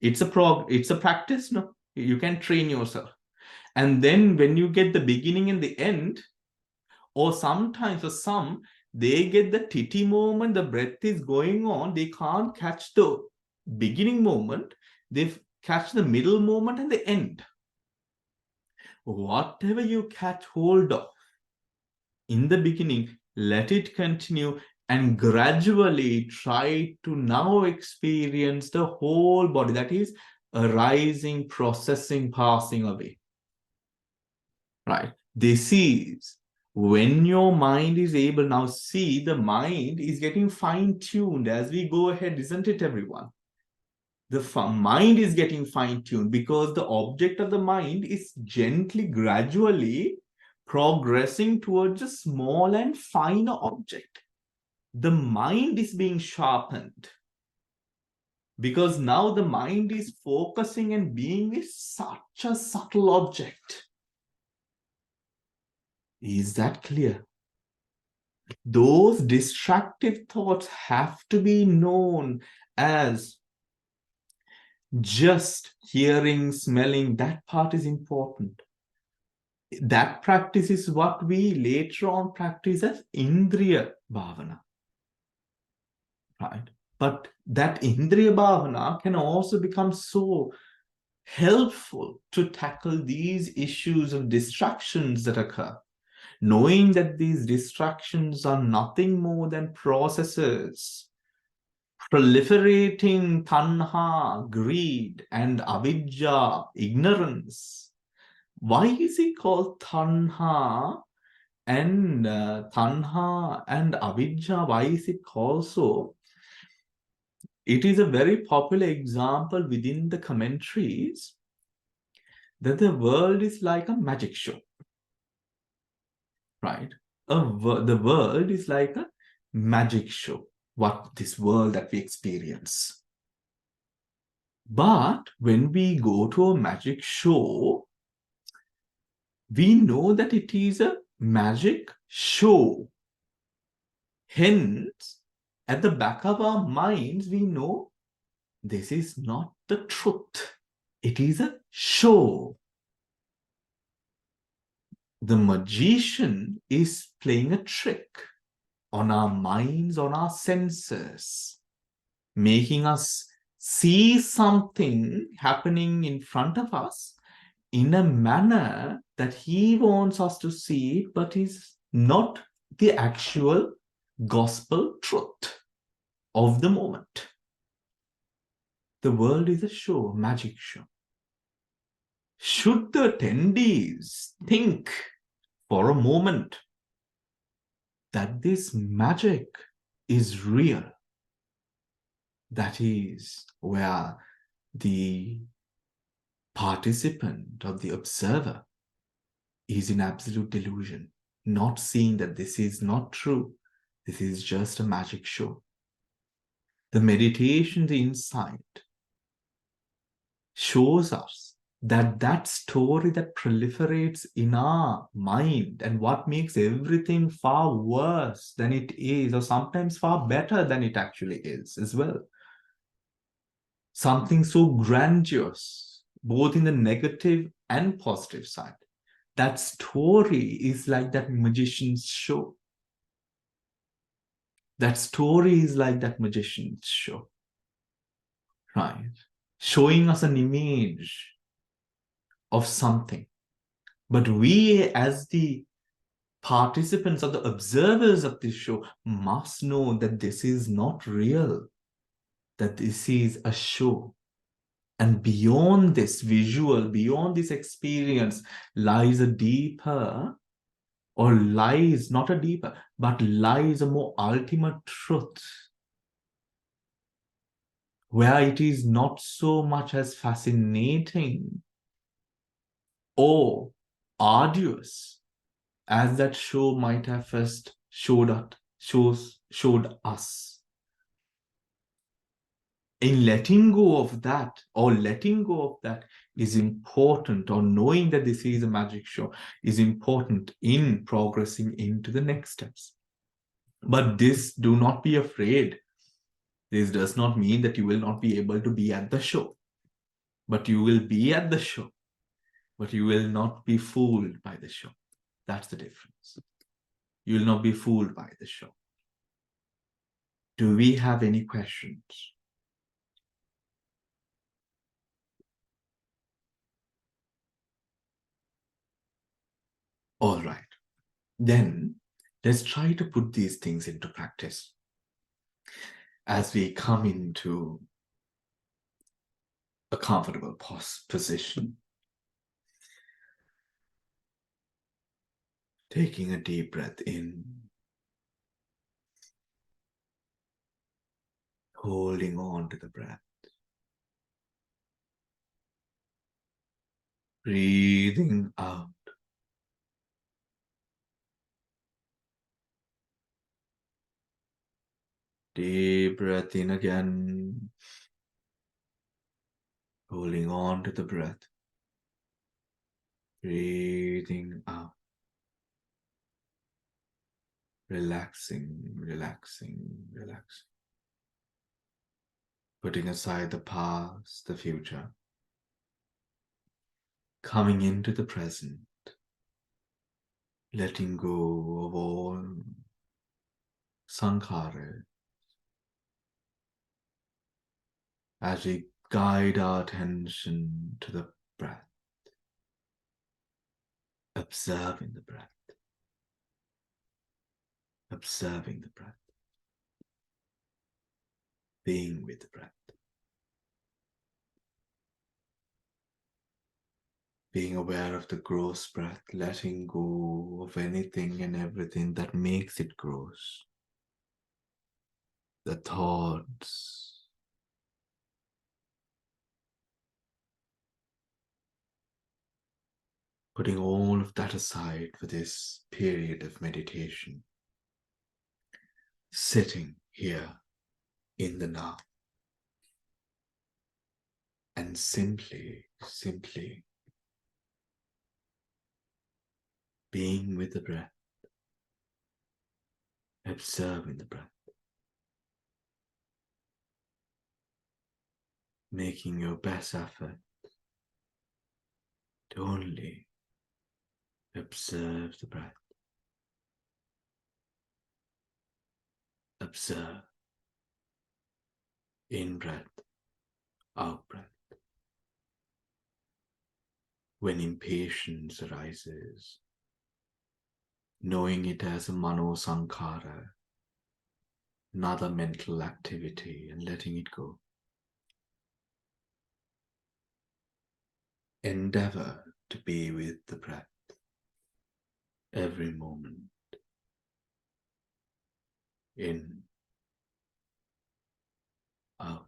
It's a practice, no? You can train yourself. And then when you get the beginning and the end, or sometimes for some, they get the titi moment, the breath is going on, they can't catch the beginning moment, they catch the middle moment and the end. Whatever you catch hold of in the beginning, let it continue and gradually try to now experience the whole body, that is arising, processing, passing away. Right? This is when your mind is able, now see, the mind is getting fine-tuned as we go ahead, isn't it, everyone? The mind is getting fine-tuned because the object of the mind is gently, gradually progressing towards a small and finer object. The mind is being sharpened because now the mind is focusing and being with such a subtle object. Is that clear? Those destructive thoughts have to be known as just hearing, smelling. That part is important. That practice is what we later on practice as Indriya Bhavana. Right? But that Indriya Bhavana can also become so helpful to tackle these issues of distractions that occur. Knowing that these distractions are nothing more than processes proliferating tanha, greed, and avidya, ignorance. Why is it called tanha and avidya? Why is it called so? It is a very popular example within the commentaries that the world is like a magic show. Right? The world is like a magic show. What this world that we experience. But when we go to a magic show, we know that it is a magic show. Hence, at the back of our minds, we know this is not the truth. It is a show. The magician is playing a trick on our minds, on our senses, making us see something happening in front of us in a manner that he wants us to see it, but is not the actual gospel truth of the moment. The world is a show, a magic show. Should the attendees think for a moment that this magic is real, that is where the participant or the observer is in absolute delusion, not seeing that this is not true. This is just a magic show. The meditation, the insight, shows us that that story that proliferates in our mind and what makes everything far worse than it is, or sometimes far better than it actually is as well. Something so grandiose, both in the negative and positive side. That story is like that magician's show. That story is like that magician's show, right? Showing us an image of something. But we, as the participants or the observers of this show, must know that this is not real, that this is a show. And beyond this visual, beyond this experience, lies a deeper, or lies, not a deeper, but lies a more ultimate truth, where it is not so much as fascinating or arduous as that show might have first showed us. In letting go of that, or letting go of that is important, or knowing that this is a magic show is important in progressing into the next steps. But this, do not be afraid. This does not mean that you will not be able to be at the show, but you will be at the show, but you will not be fooled by the show. That's the difference. You will not be fooled by the show. Do we have any questions? All right. Then let's try to put these things into practice as we come into a comfortable position. Taking a deep breath in, holding on to the breath, breathing out. Deep breath in again, holding on to the breath, breathing out, relaxing, relaxing, relaxing, putting aside the past, the future, coming into the present, letting go of all sankhara as we guide our attention to the breath, observing the breath, observing the breath, being with the breath, being aware of the gross breath, letting go of anything and everything that makes it gross, the thoughts, putting all of that aside for this period of meditation, sitting here in the now, and simply being with the breath, observing the breath, making your best effort to only observe the breath. Observe. In breath, out breath. When impatience arises, knowing it as a mano sankhara, another mental activity, and letting it go. Endeavor to be with the breath every moment. In out.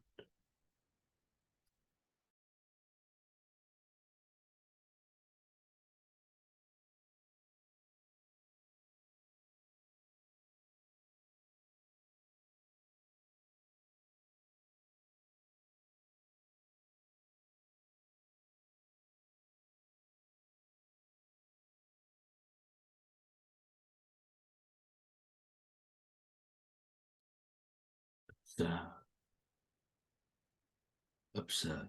Observe. Observe.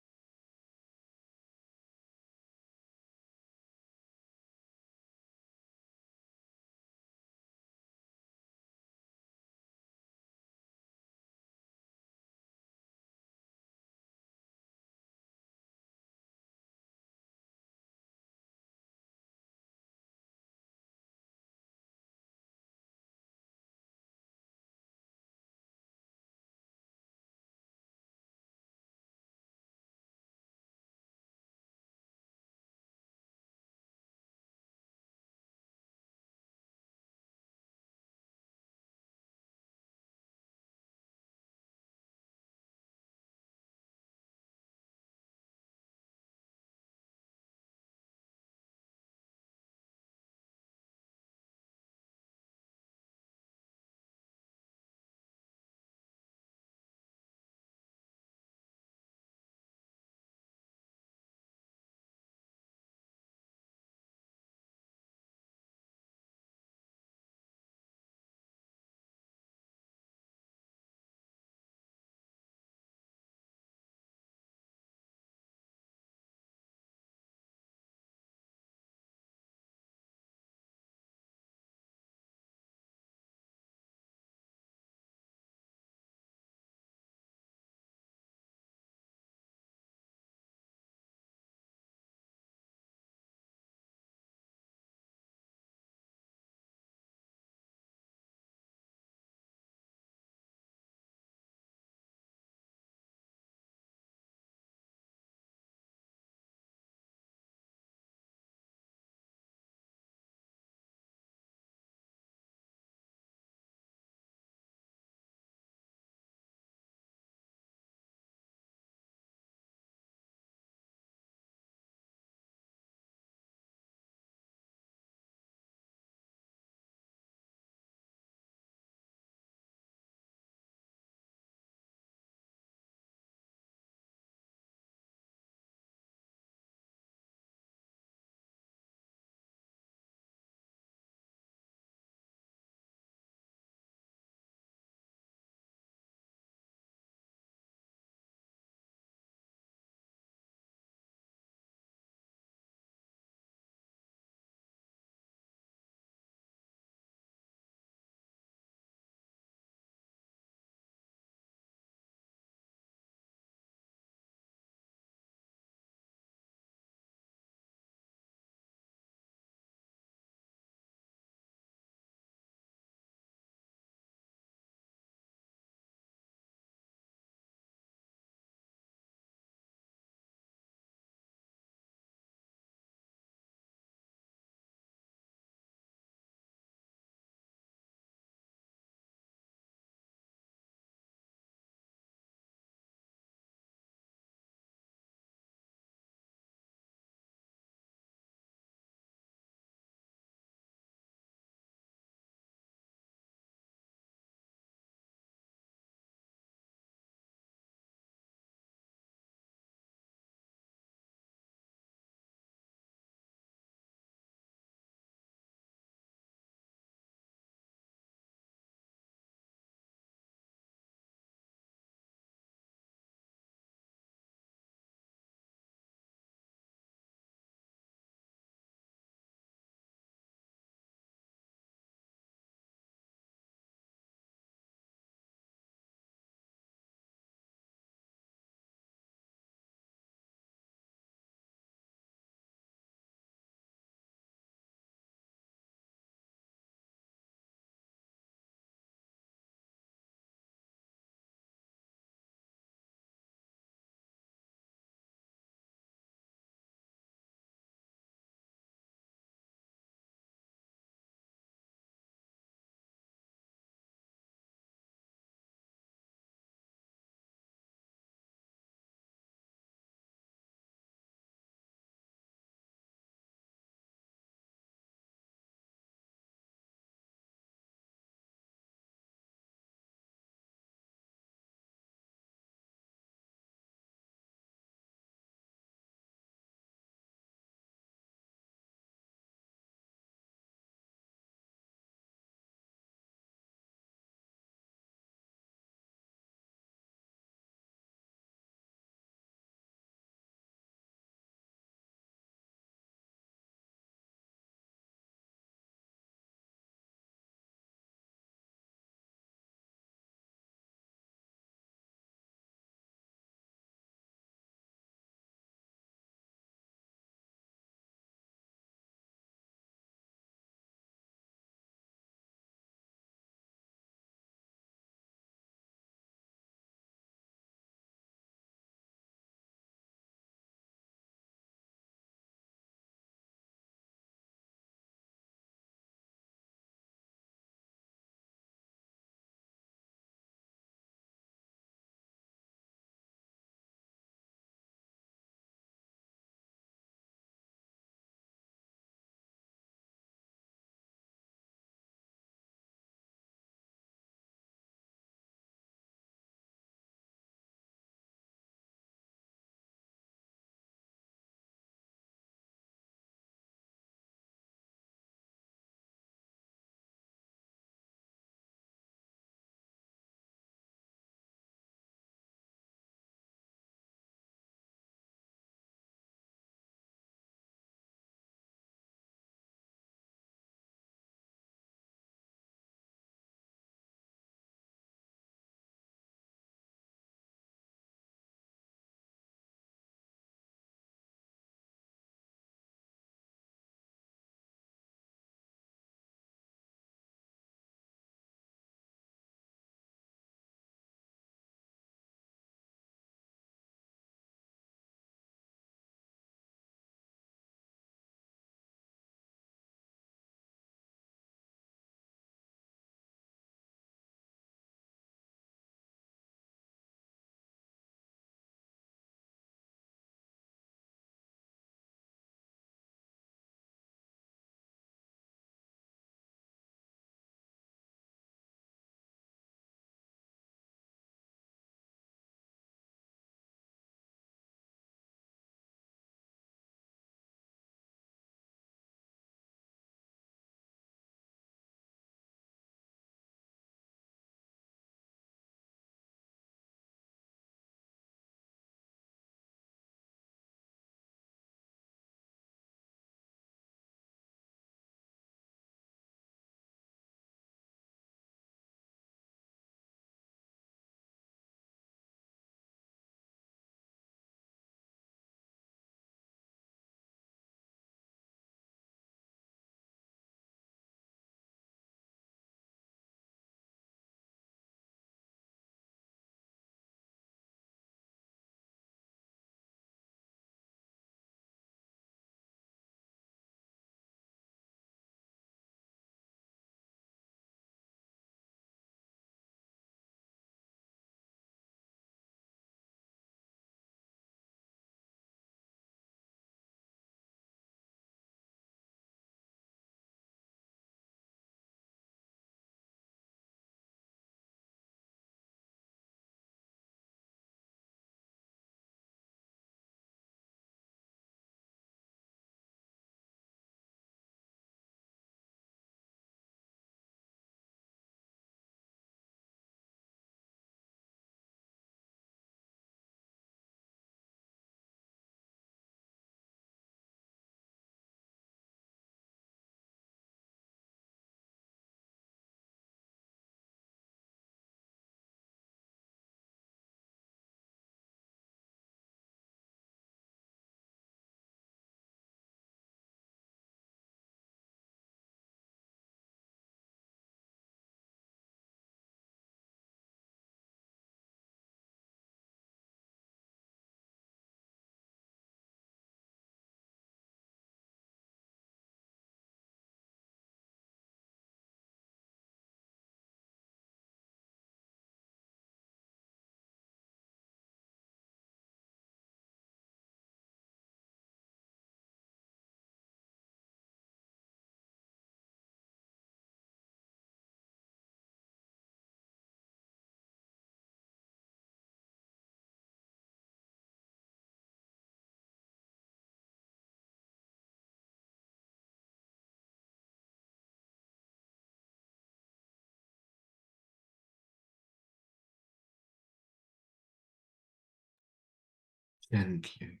Gently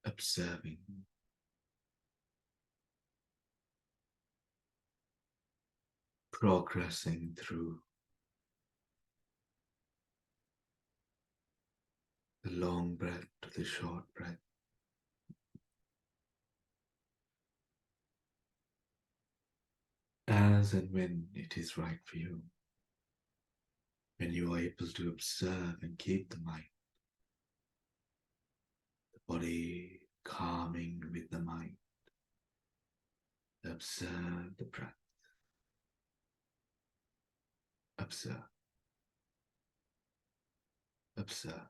observing progressing through the long breath to the short breath. As and when it is right for you, when you are able to observe and keep the mind, the body calming with the mind, observe the breath, observe, observe.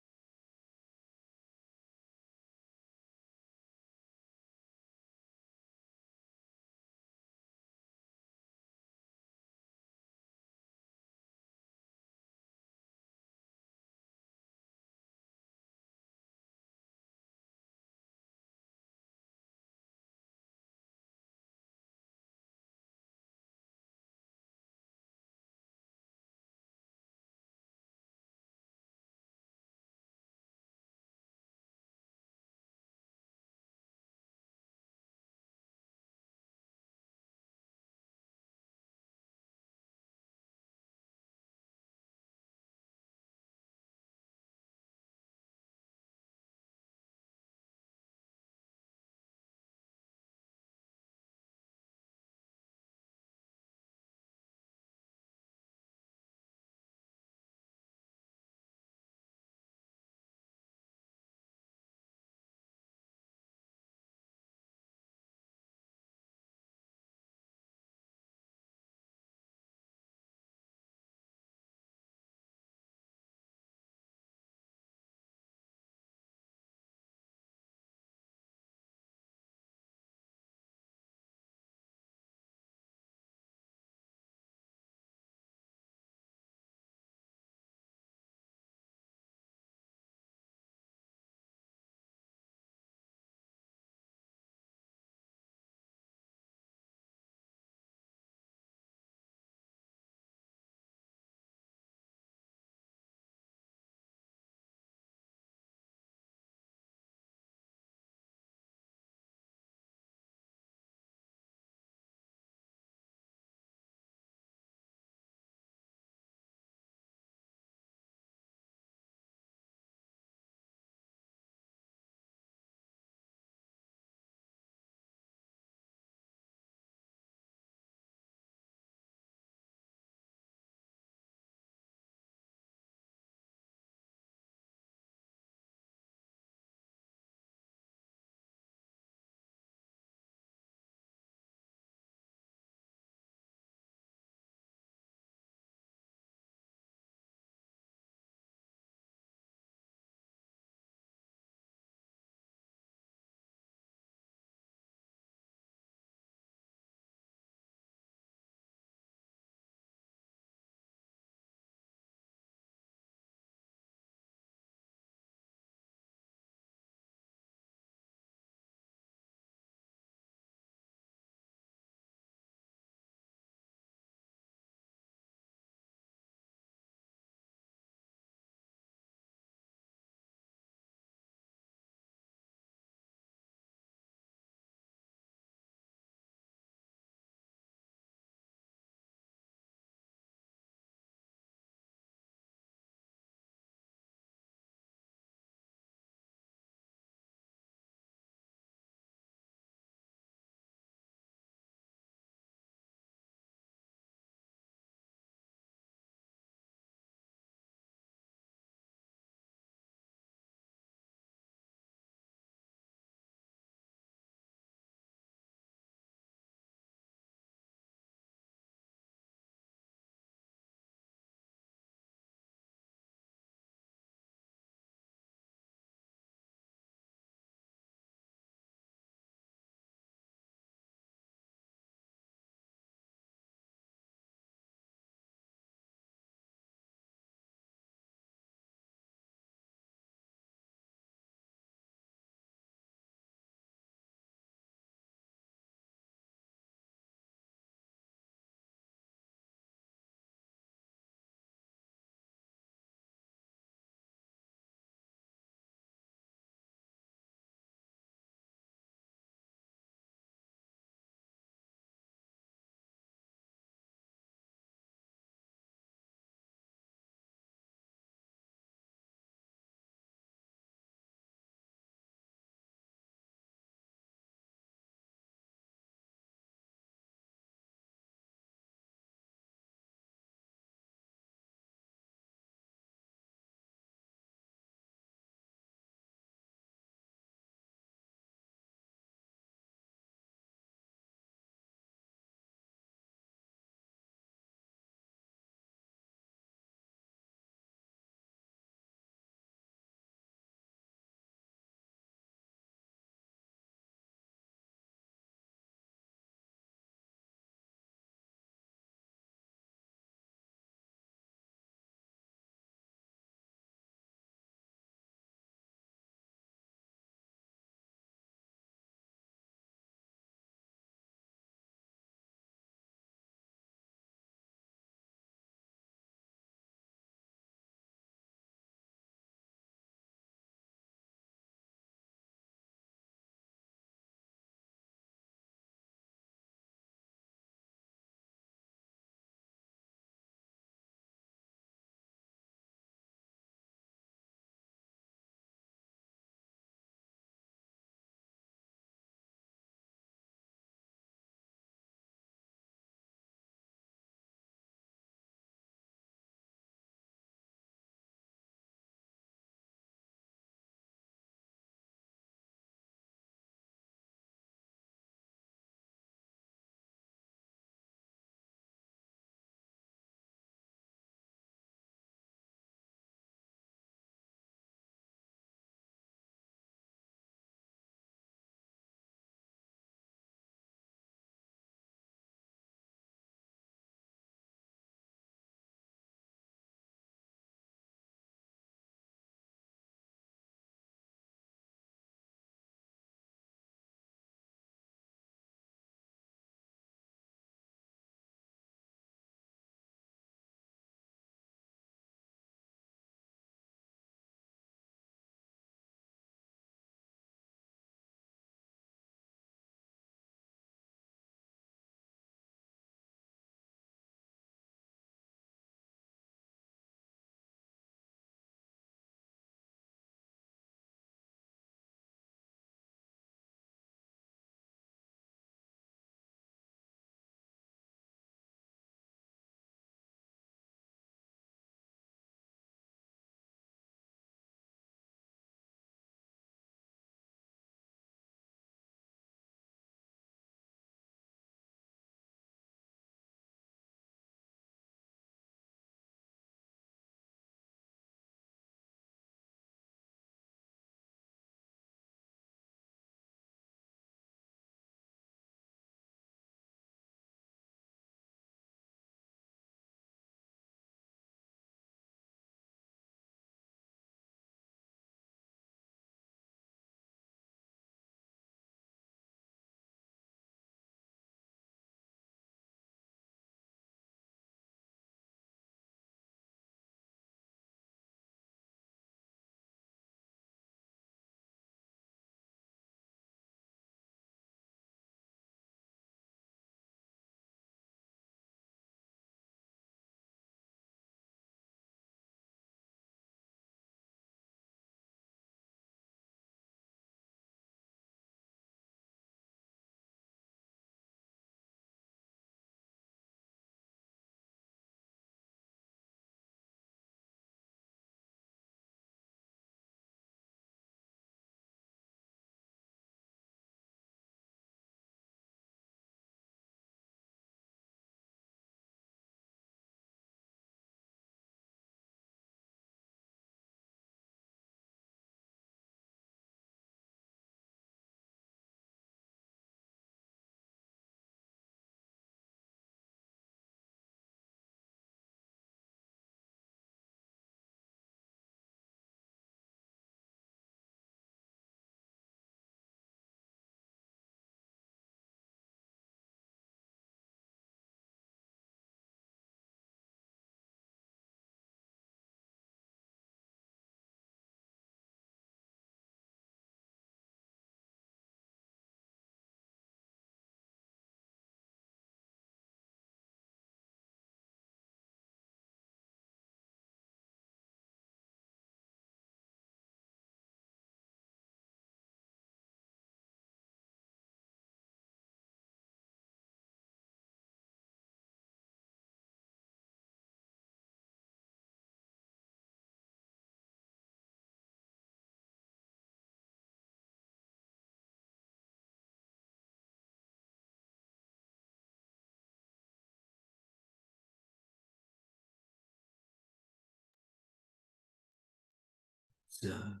Observe.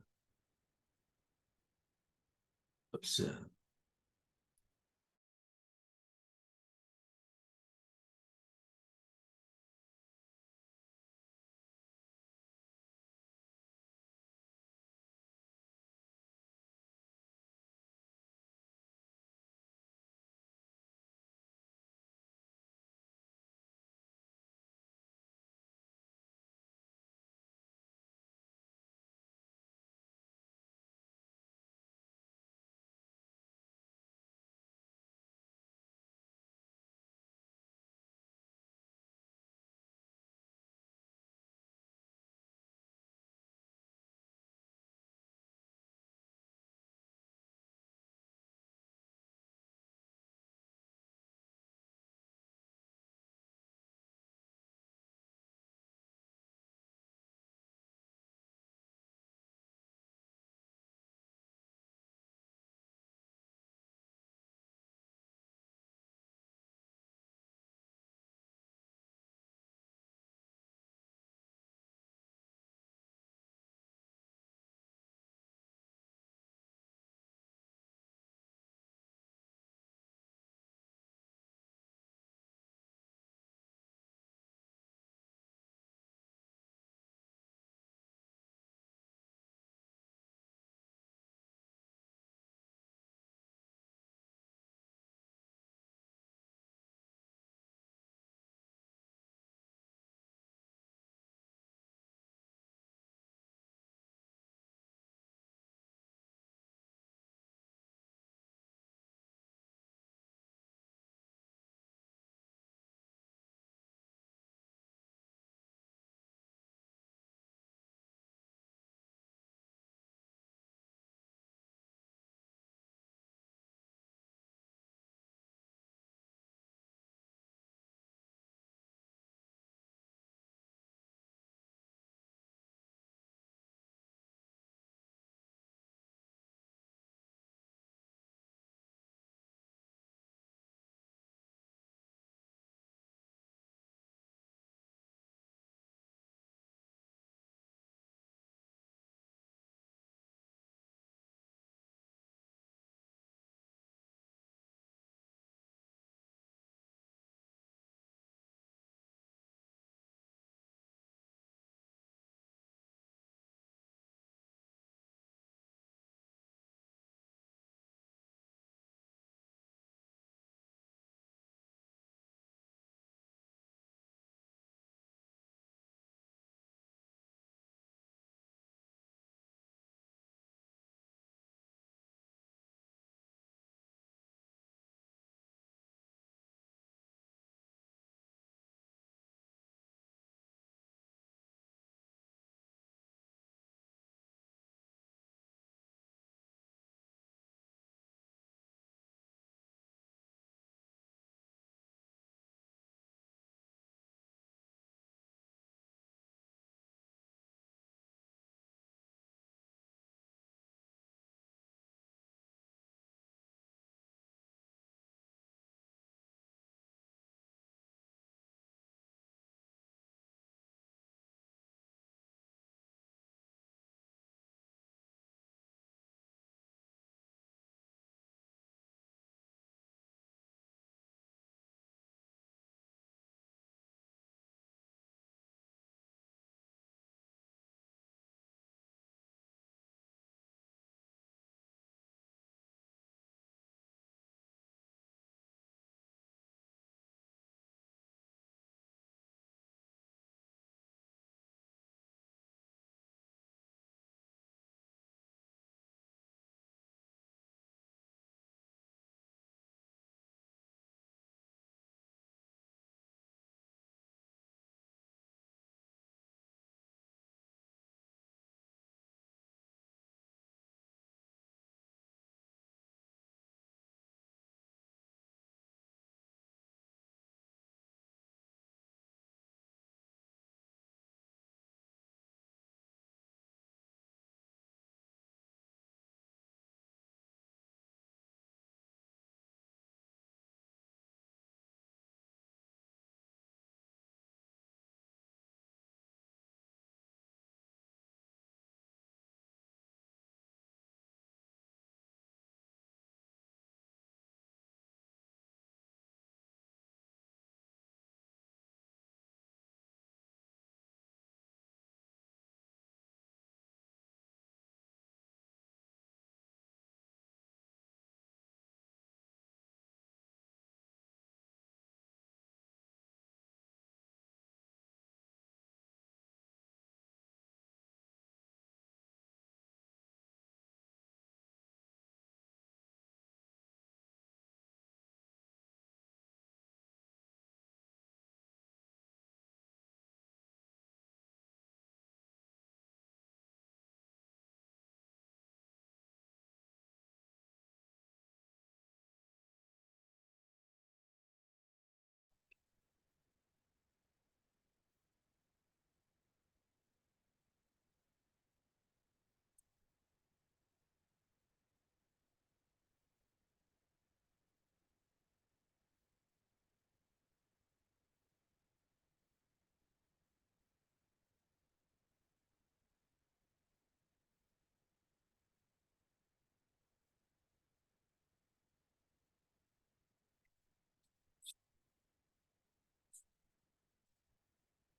Observe.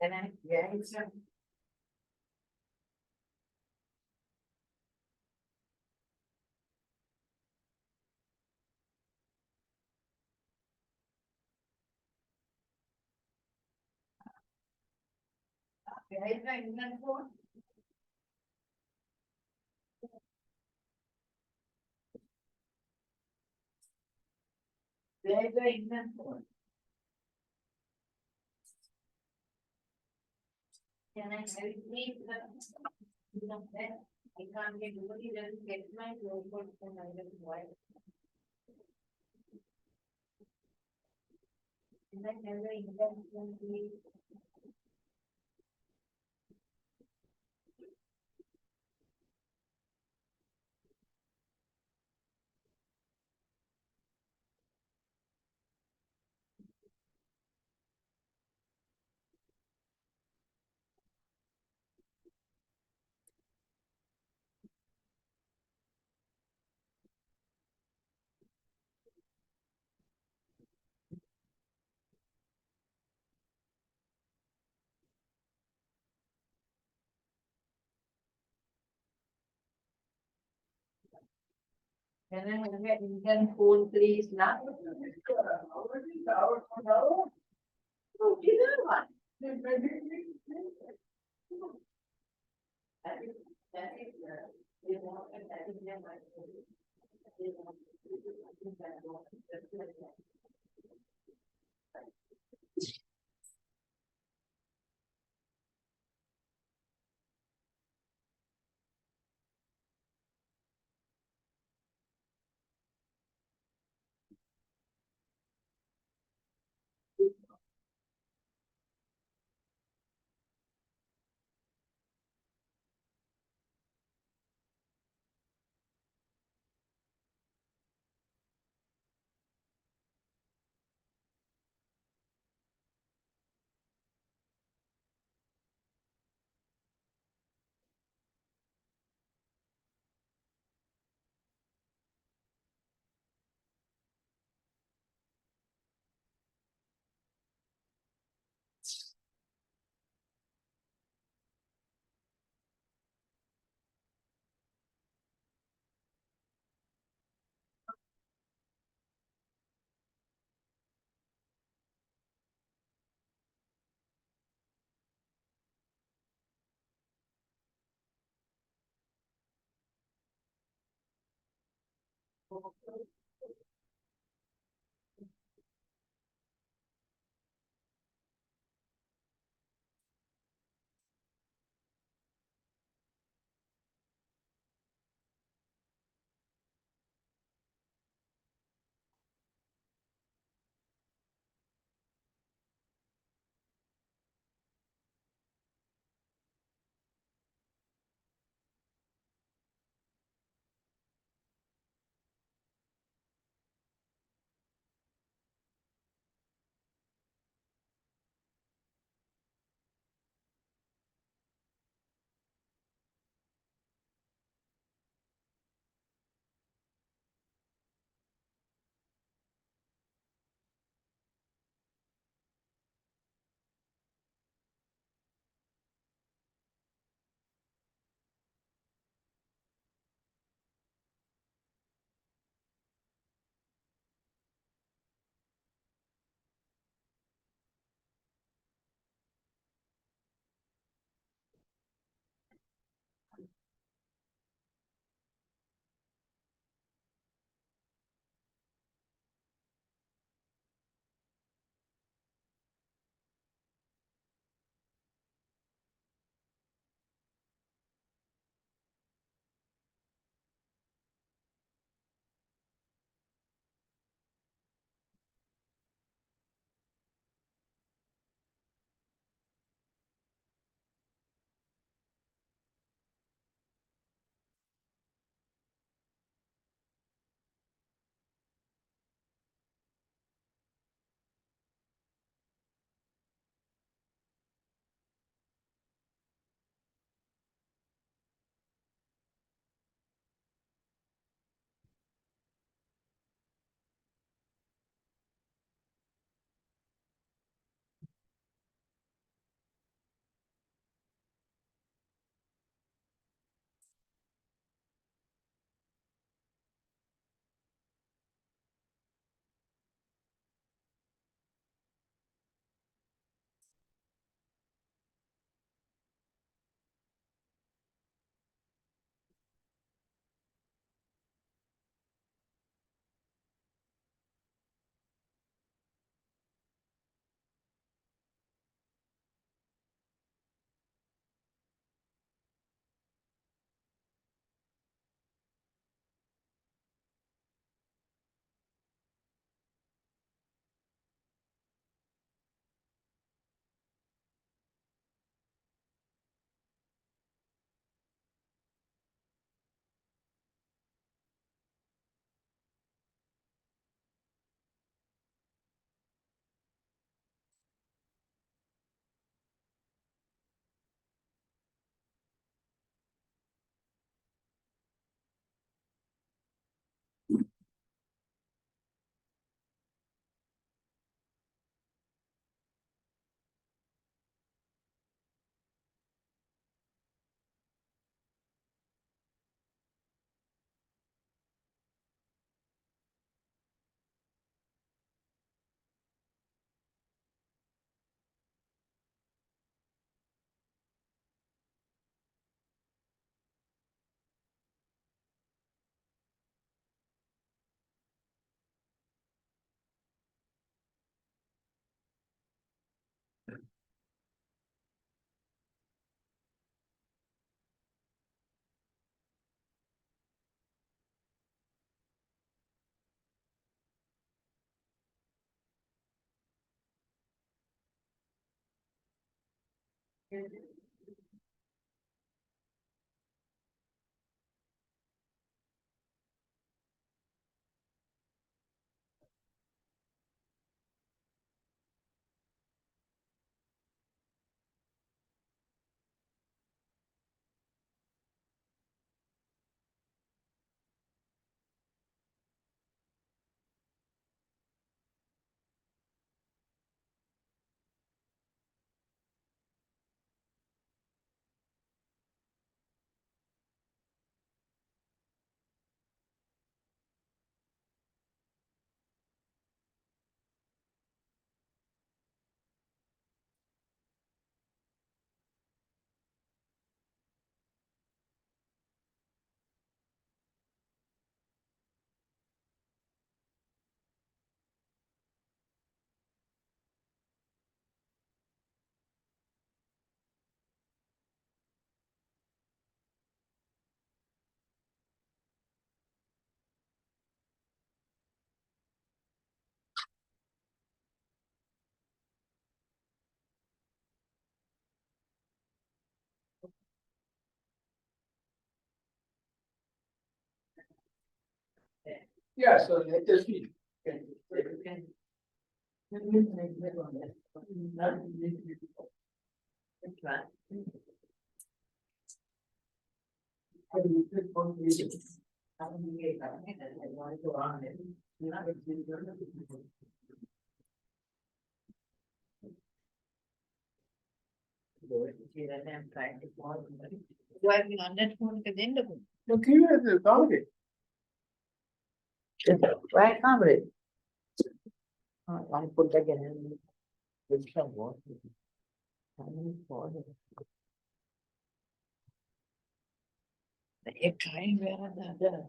Can I have your Indian phone, please, now? Oh, dinner one. That is, you know, and that is their mind. Yeah, so let us see. Why can't it? I put again. With some water. You're trying where the other.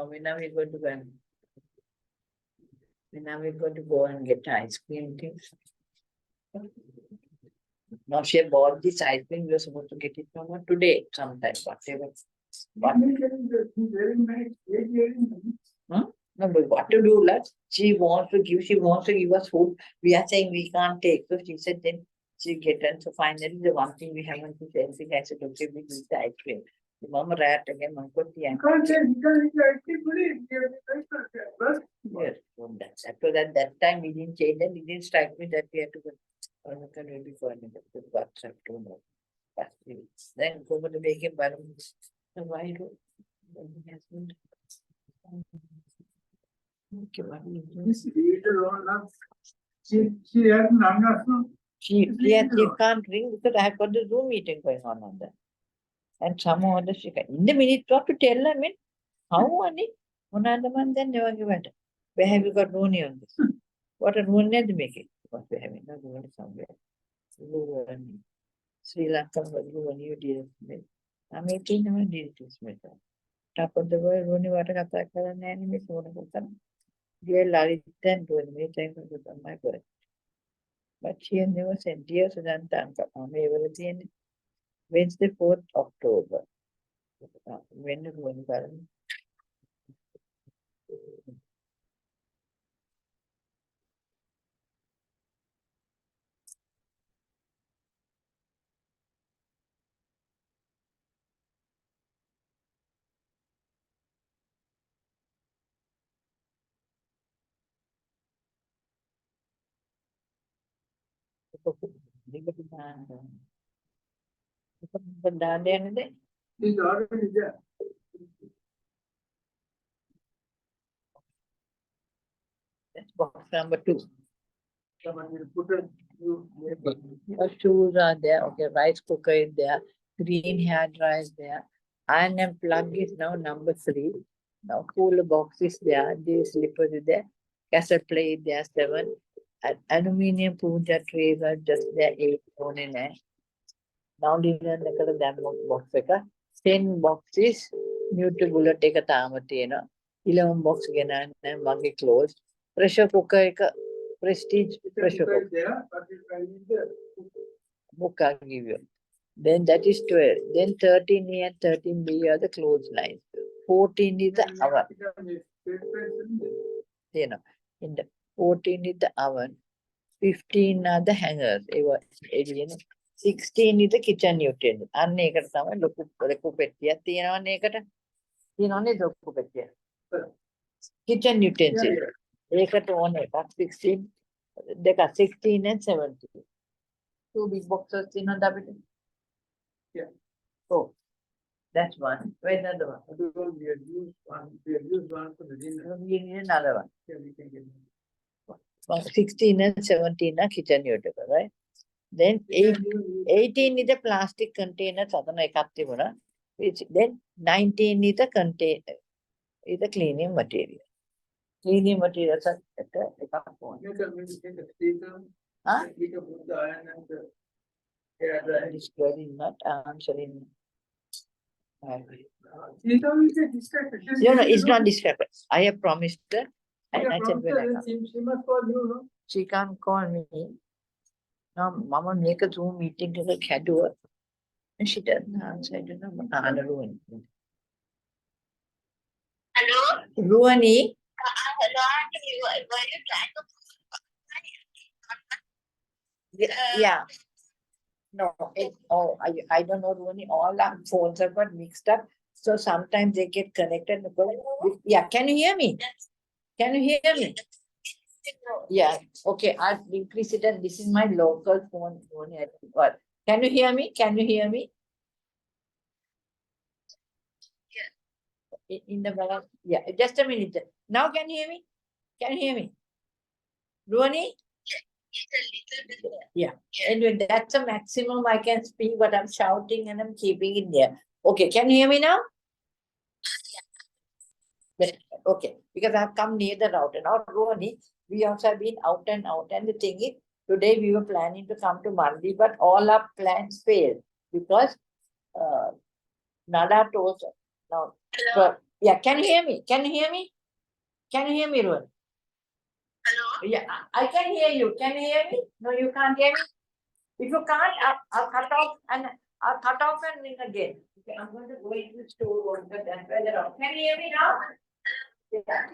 Now we're going to go and we're going to go and get ice cream things. Now she bought this ice cream, we were supposed to get it from her today sometime, whatever. But, no, but what to do, lads? She wants to give us food. We are saying we can't take. So she said then she get and so finally the one thing we haven't said, I said, okay, we need the ice cream. The mama rat again, uncle the yes, from that. After that time we didn't change and it didn't strike me that we had to go. Maybe for another WhatsApp to know. Then go to make him balance. So why do okay, what do you do? This leader on us. She has none of them. She can't ring because I have got the Zoom meeting going on that. And somehow other she can. In the minute, what to tell her, I mean, how money? Another month, then never give it. Where have you got Rooney on this? What a Rooney to make it? Because we have not given somewhere. Sri Lanka, when you did it. I'm 18, never did it with her. Top of the world, Rooney, what a attack and enemy, so one dear Larry, then doing me, thank you for my birth. But she never sent dear Sudan Tanka, Wednesday, 4th October. When is going to He's already there. That's box number 2. Someone will put a Your shoes are there. Okay, rice cooker is there. Green hair dryer is there. Iron and plug is now number 3. Now cooler box is there, the slippers is there, cassette play is there 7, aluminium puja trays are just there 8 only there. Now linen එකකට දැම්ම box එක 10 boxes neutral bullet එක තාම තියෙනවා 11 box ගෙනන්න මගේ clothes pressure cooker එක prestige pressure cooker There, but if I need the book I'll give you. Then that is 12. Then 13A and 13B are the clothes lines. 14 is the oven. You know, in the 14 is the oven. 15 are the hangers. 16 is the kitchen utensil. අන්න ඒකට තමයි ලොකු පෙට්ටියක් තියෙනවනේ ඒකට. තියෙනවනේ ලොකු පෙට්ටියක්. Kitchen utensil. ඒකට ඕන එකක් 16 දෙක 16 and 17. 2 big boxes තියෙනවද අපිට? Yeah. Oh, that's one. Where's the other one? Because we have used one, for the dinner. We need another one. Yeah, we can get. 16 and 17 are kitchen utensil, right? Then 18 is a plastic container, which then 19 is a container, is a cleaning material. Cleaning materials are at the one. You can maybe take a speaker. Huh? We can put the iron and the hair dryer. This girl is not answering. She's always distracted. No, it's not distracted. I have promised her. And I said, when I come. She must call you, no? She can't call me. Now, Mama make a Zoom meeting to the cadua. And she doesn't answer. I don't know what Ruani. Hello? Ruani, Hello, were you trying to yeah. No, I don't know, Ruani. All our phones have got mixed up. So sometimes they get connected. Yeah, can you hear me? Can you hear me? Yeah, okay, I'll increase it, and this is my local phone. Can you hear me? Can you hear me? In the balance, yeah, just a minute. Now can you hear me? Can you hear me? Ruani? It's a little bit. Yeah, anyway, that's the maximum I can speak, but I'm shouting and I'm keeping it there. Okay, can you hear me now? Okay, because I've come near the router. Now, Ruani, we also have been out, and the thing is, today we were planning to come to Mandi, but all our plans failed because Nada told us. Now, Hello? yeah, can you hear me? Can you hear me? Can you hear me, Ruani? Hello? Yeah, I can hear you. Can you hear me? No, you can't hear me. If you can't, I'll cut off and ring again. Okay, I'm going to go into the store. Can you hear me now? Yeah.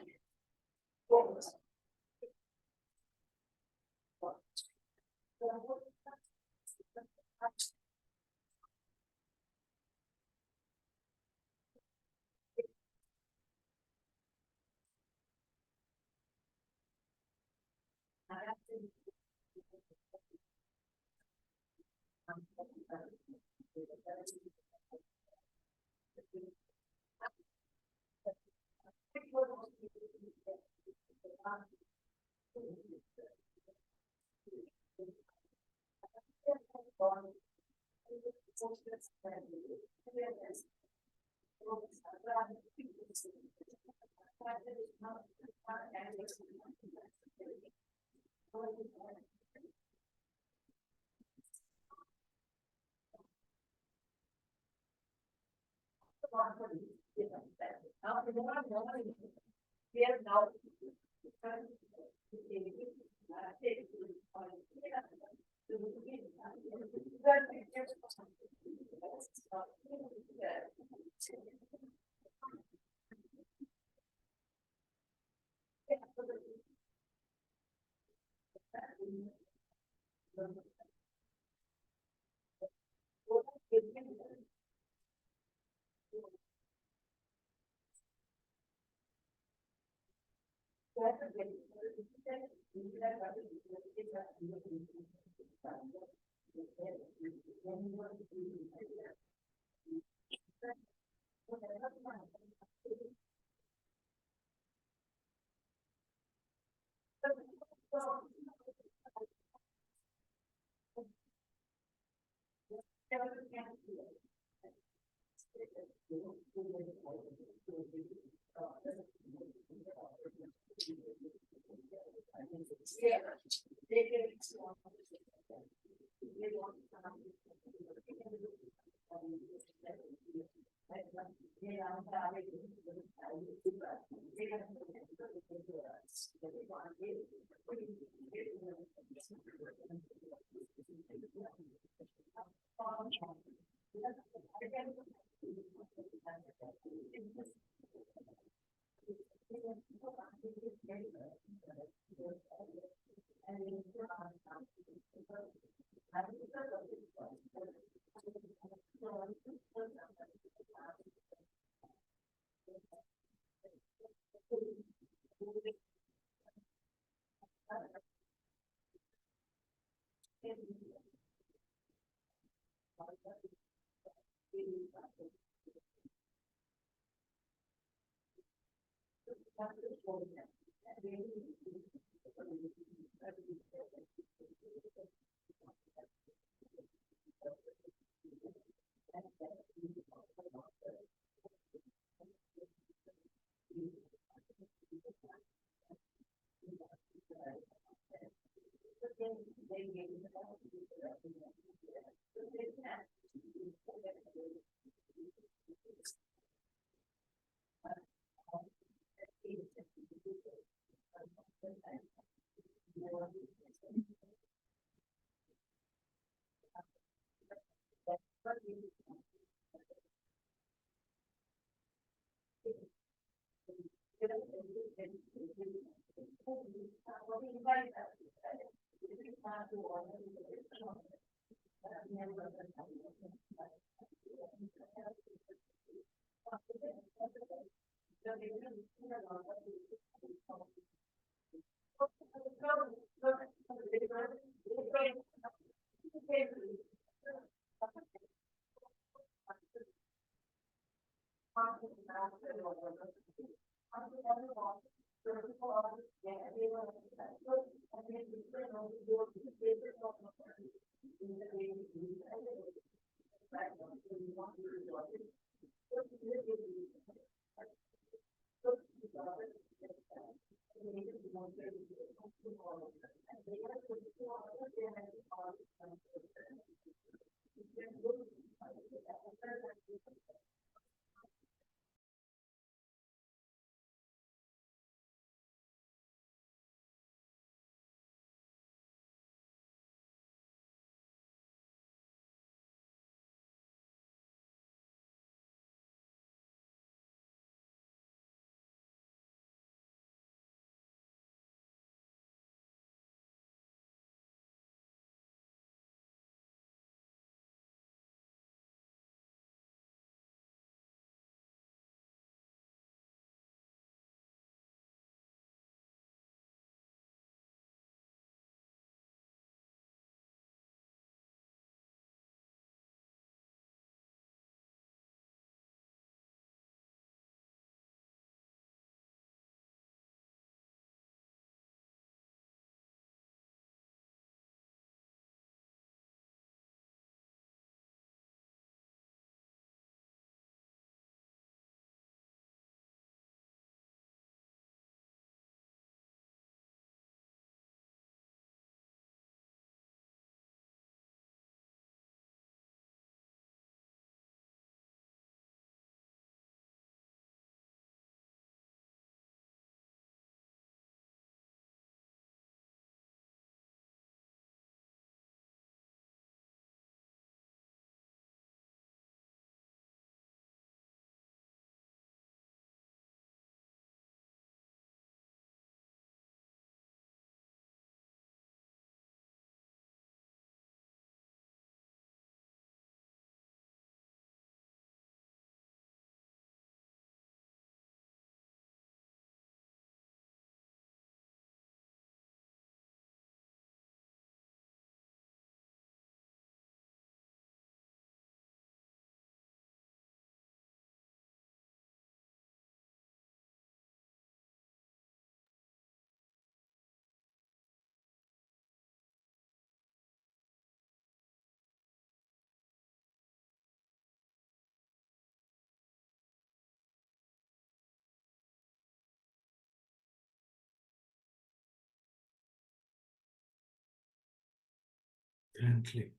Gently.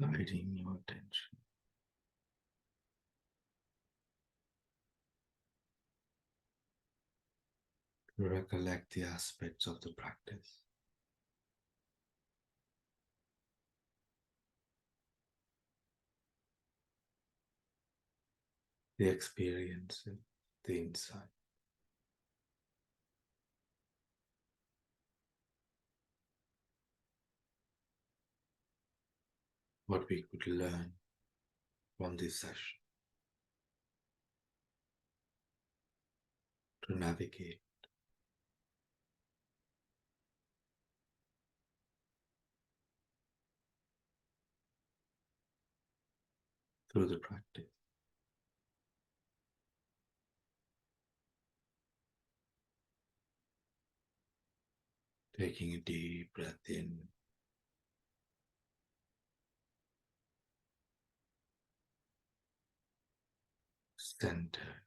Guiding your attention. Recollect the aspects of the practice. The experience, the insight. What we could learn from this session to navigate through the practice. Taking a deep breath in. Center.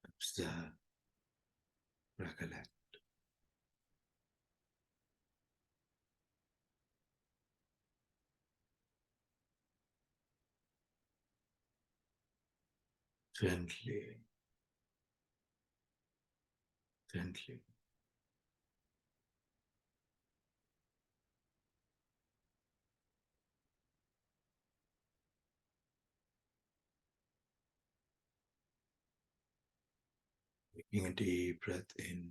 Observe. Recollect. Gently. Gently. Taking a deep breath in.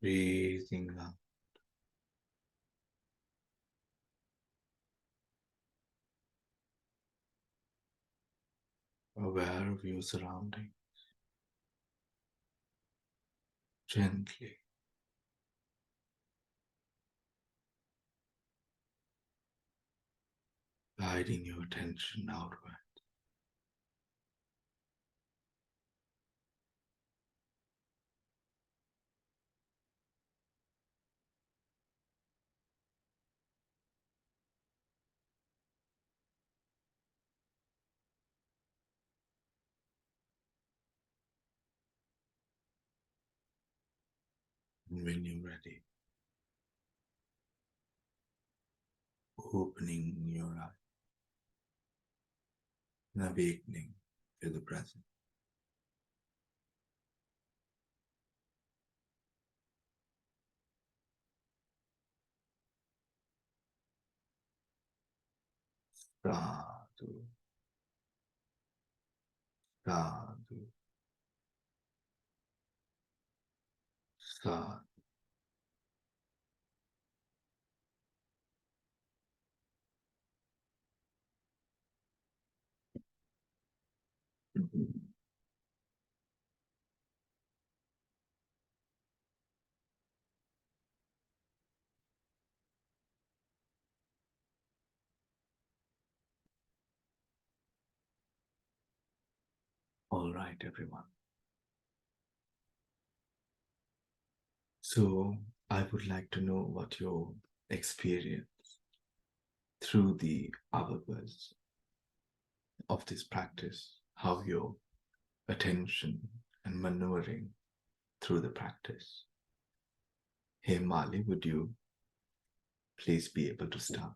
Breathing out. Aware of your surroundings. Gently. Guiding your attention outward. And when you're ready, opening your eyes and awakening to the present. Sadhu. Sadhu. Sadhu. All right, everyone. So I would like to know what your experience through the hours of this practice, how your attention and maneuvering through the practice. Hey Mali, would you please be able to start?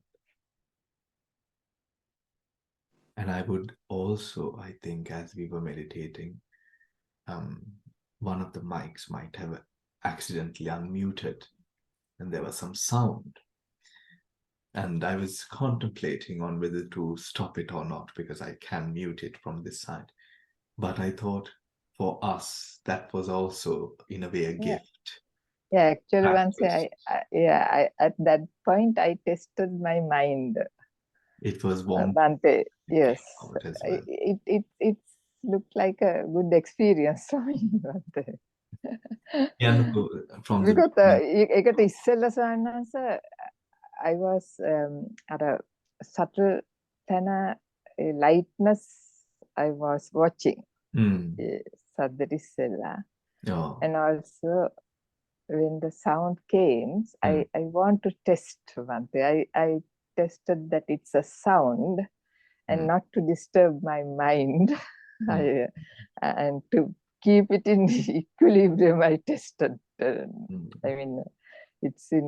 And I would also, I think, as we were meditating, one of the mics might have accidentally unmuted and there was some sound. And I was contemplating on whether to stop it or not because I can mute it from this side. But I thought for us, that was also in a way a gift. Yeah, actually, once Practice. I at that point I tested my mind. It was warm. Bante, yes, Out as well. it looked like a good experience for me, Bante. Yeah, from the Because ඒකට ඉස්සෙල්ලා සවන්නස I was අර subtle තැන lightness I was watching. සද්දට ඉස්සෙල්ලා. Oh. And also when the sound came, I want to test one thing. I tested that it's a sound and not to disturb my mind. And to keep it in equilibrium, I tested. I mean, it's in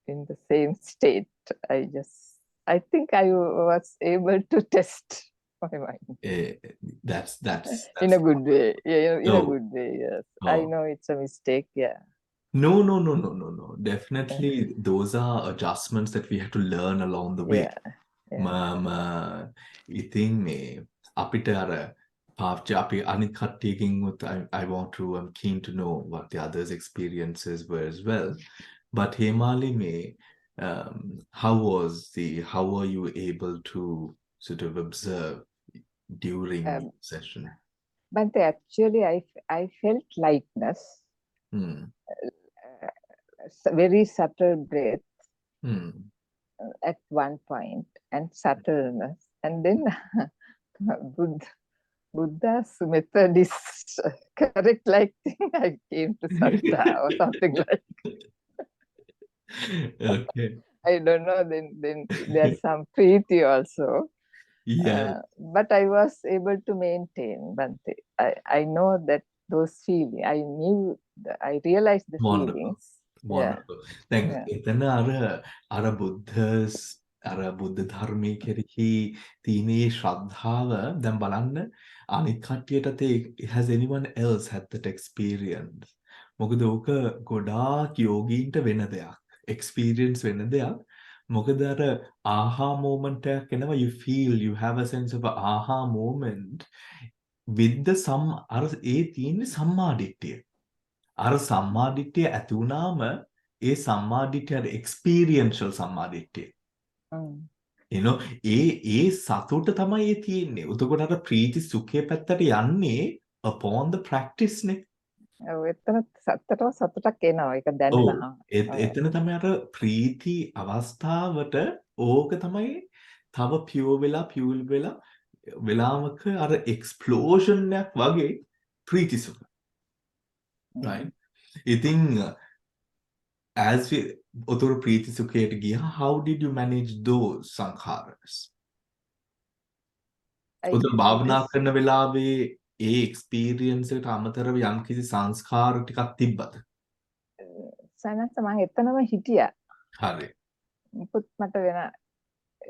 the same state. I think I was able to test my mind. That's In a good way. Yeah, in a Oh. good way, yes. I Oh. know it's a mistake, yeah. No. Definitely, those are adjustments that we have to learn along the way. ඉතින් මේ අපිට අර පාවිච්චි අපි අනිත් කට්ටියකින් I want to, I'm keen to know what the others' experiences were as well. But Hemali, how were you able to sort of observe during the session? But actually, I felt lightness, very subtle breath at one point, and subtleness, and then Buddha's method is correct, like I came to Satta or something like. Okay. I don't know. Then there's some preeti also. Yeah. But I was able to maintain. Bhante. I know that those feelings. I realized the Wonderful. feelings. Wonderful. දැන් එතන අර බුද්ධ ධර්මයේ කෙරෙහි තියෙන ශ්‍රද්ධාව දැන් බලන්න අනිත් කට්ටියටත් has anyone else had that experience? මොකද ඕක ගොඩාක් යෝගීන්ට වෙන දෙයක්. experience වෙන දෙයක්. මොකද අර aha moment එකක් එනවා, you have a sense of a aha moment with the අර ඒ තියෙන්නේ සම්මාදිට්ඨිය. අර සම්මාදිට්ඨිය ඇති වුණාම ඒ සම්මාදිට්ඨිය අර experiential සම්මාදිට්ඨිය. You know, ඒ සතුට තමයි ඒ තියෙන්නේ. උතකොට අර ප්‍රීති සුඛය පැත්තට යන්නේ upon the practice නේ. එතන සතුටක් එනවා. ඒක දැනනවා. එතන තමයි අර ප්‍රීති අවස්ථාවට ඕක තමයි තව pure වෙලා වෙලාවක අර explosion එකක් වගේ ප්‍රීති සුඛ. Right? ඉතින් as we උතුරු ප්‍රීති සුඛයට ගියා, how did you manage those සංඛාරස්? උතුරු භාවනා කරන වෙලාවේ ඒ experience එකට අමතරව යම්කිසි සංස්කාර ටිකක් තිබ්බද? සනස මම එතනම හිටියා. හරි. මුකුත් මට වෙන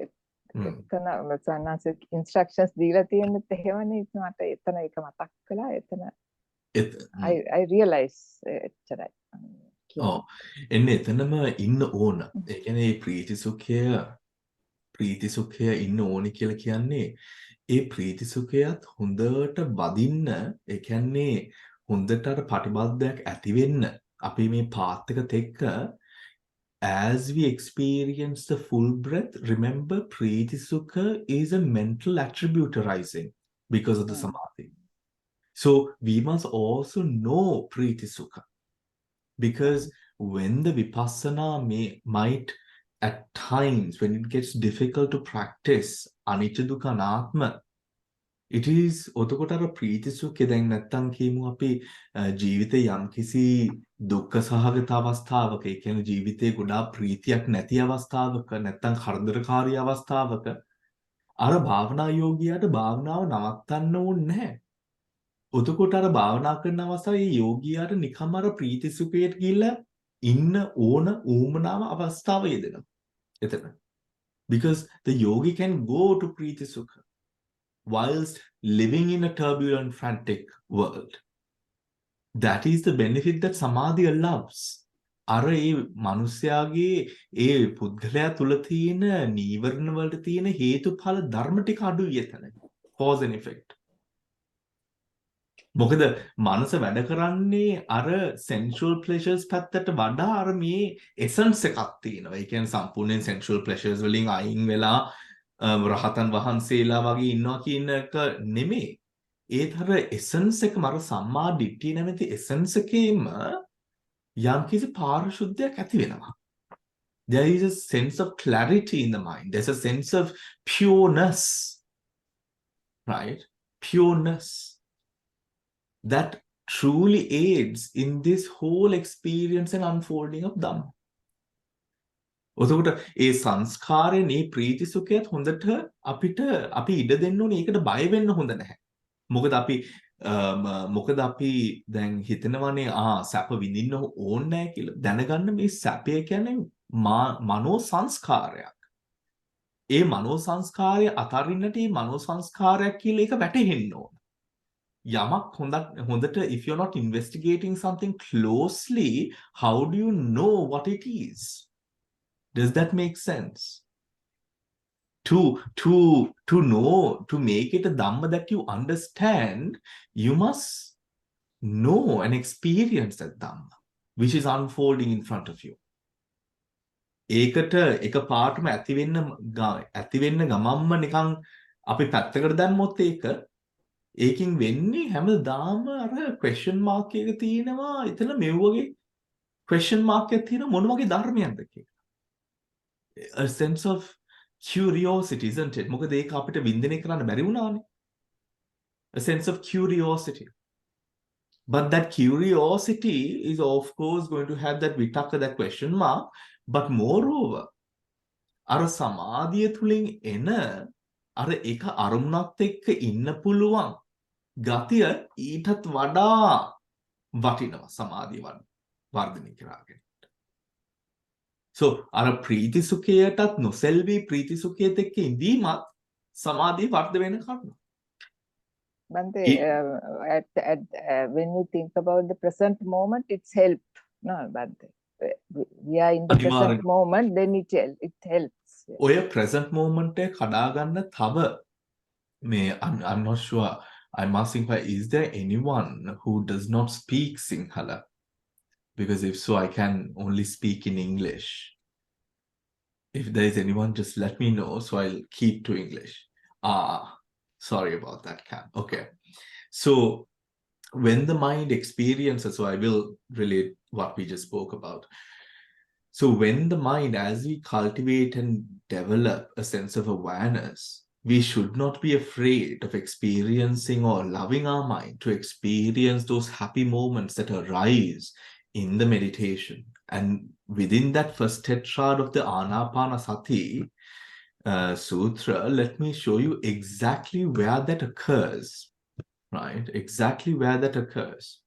එතන සනස instructions දීලා තියෙනෙත් එහෙමනේ. මට එතන ඒක මතක් කළා. එතන I realize එච්චරයි. එන්න එතනම ඉන්න ඕන. ඒ කියන්නේ ප්‍රීති සුඛය ඉන්න ඕනි කියලා කියන්නේ ඒ ප්‍රීති සුඛයත් හොඳට වදින්න, ඒ කියන්නේ හොඳට අර ප්‍රතිබද්ධයක් ඇති වෙන්න අපි මේ පාත් එකත් එක්ක as we experience the full breath, remember priti sukha is a mental attribute arising because of the samadhi. So we must also know priti sukha, because when the vipassana might at times, when it gets difficult to practice anicca dukkha anatma, it is otakotara ප්‍රීති සුඛය දැන් නැත්තම් කියමු අපි ජීවිතේ යම්කිසි දුක්ඛ සහගත අවස්ථාවක, ඒ කියන්නේ ජීවිතේ ගොඩාක් ප්‍රීතියක් නැති අවස්ථාවක, නැත්තම් කරදරකාරී අවස්ථාවක අර භාවනා යෝගියාට භාවනාව නවත්තන්න ඕනේ නැහැ. ඔතකොට අර භාවනා කරන අවස්ථාවේ යෝගියාට නිකම් අර ප්‍රීති සුඛයට ගිහිල්ලා ඉන්න ඕන ඌමනාව අවස්ථාව යෙදෙනවා එතන. Because the yogi can go to priti sukha whilst living in a turbulent, frantic world. That is the benefit that samadhi allows. අර ඒ මනුස්සයාගේ ඒ පුද්ගලයා තුල තියෙන නීවරණ වලට තියෙන හේතුඵල ධර්ම ටික අඩුයි එතන. Cause and effect. මොකද මනස වැඩ කරන්නේ අර sensual pleasures පැත්තට වඩා අර මේ essence එකක් තියෙනවා. ඒ කියන්නේ සම්පූර්ණයෙන් sensual pleasures වලින් අයින් වෙලා රහතන් වහන්සේලා වගේ ඉන්නවා කියන එක නෙමෙයි. ඒතර essence එක මර සම්මා දිට්ඨිය නැමැති essence එකේම යම්කිසි පාරිශුද්ධයක් ඇති වෙනවා. There is a sense of clarity in the mind. There's a sense of pureness. Right? Pureness. That truly aids in this whole experience and unfolding of Dhamma. ඔතකොට ඒ සංස්කාරයෙන් ඒ ප්‍රීති සුඛයත් හොඳට අපි ඉඩ දෙන්න ඕනේ. ඒකට බය වෙන්න හොඳ නැහැ. මොකද අපි දැන් හිතනවානේ සැප විඳින්න ඕනේ නැහැ කියලා. දැනගන්න මේ සැපය කියන්නේ මනෝ සංස්කාරයක්. ඒ මනෝ සංස්කාරය අතරින්නට මේ මනෝ සංස්කාරයක් කියලා ඒක වැටහෙන්න ඕන. යමක් හොඳට if you're not investigating something closely, how do you know what it is? Does that make sense? To know, to make it a Dhamma that you understand, you must know and experience that Dhamma, which is unfolding in front of you. ඒකට එක පාටම ඇති වෙන්න ගමම්ම නිකන් අපි පැත්තකට දැම්මොත් ඒකින් වෙන්නේ හැමදාම අර question mark එක තියෙනවා. එතන මේ වගේ question mark එකක් තියෙන මොන වගේ ධර්මයක්ද කියලා. A sense of curiosity, isn't it? මොකද ඒක අපිට වින්දනය කරන්න බැරි වුණානේ. A sense of curiosity. But that curiosity is of course going to have that vitaka, that question mark. But moreover, අර සමාධිය තුලින් එන අර එක අරමුණත් එක්ක ඉන්න පුළුවන් ගතිය ඊටත් වඩා වටිනවා සමාධිය වර්ධනය කරගෙන. So අර ප්‍රීති සුඛයටත් නොසෙල්වි ප්‍රීති සුඛයත් එක්ක ඉඳීමත් සමාධිය වර්ධ වෙන කරුණක්. Bante, when you think about the present moment, it's help. No, Bante. We are in the present moment, then it helps. ඔය present moment එක කඩා ගන්න තව I'm not sure. I'm asking, is there anyone who does not speak Sinhala? Because if so, I can only speak in English. If there is anyone, just let me know, so I'll keep to English. Sorry about that, Cam. Okay. So when the mind experiences, so I will relate what we just spoke about. So when the mind, as we cultivate and develop a sense of awareness, we should not be afraid of experiencing or allowing our mind to experience those happy moments that arise in the meditation. And within that first tetrad of the Anapanasati Sutra, let me show you exactly where that occurs. Right? Exactly where that occurs.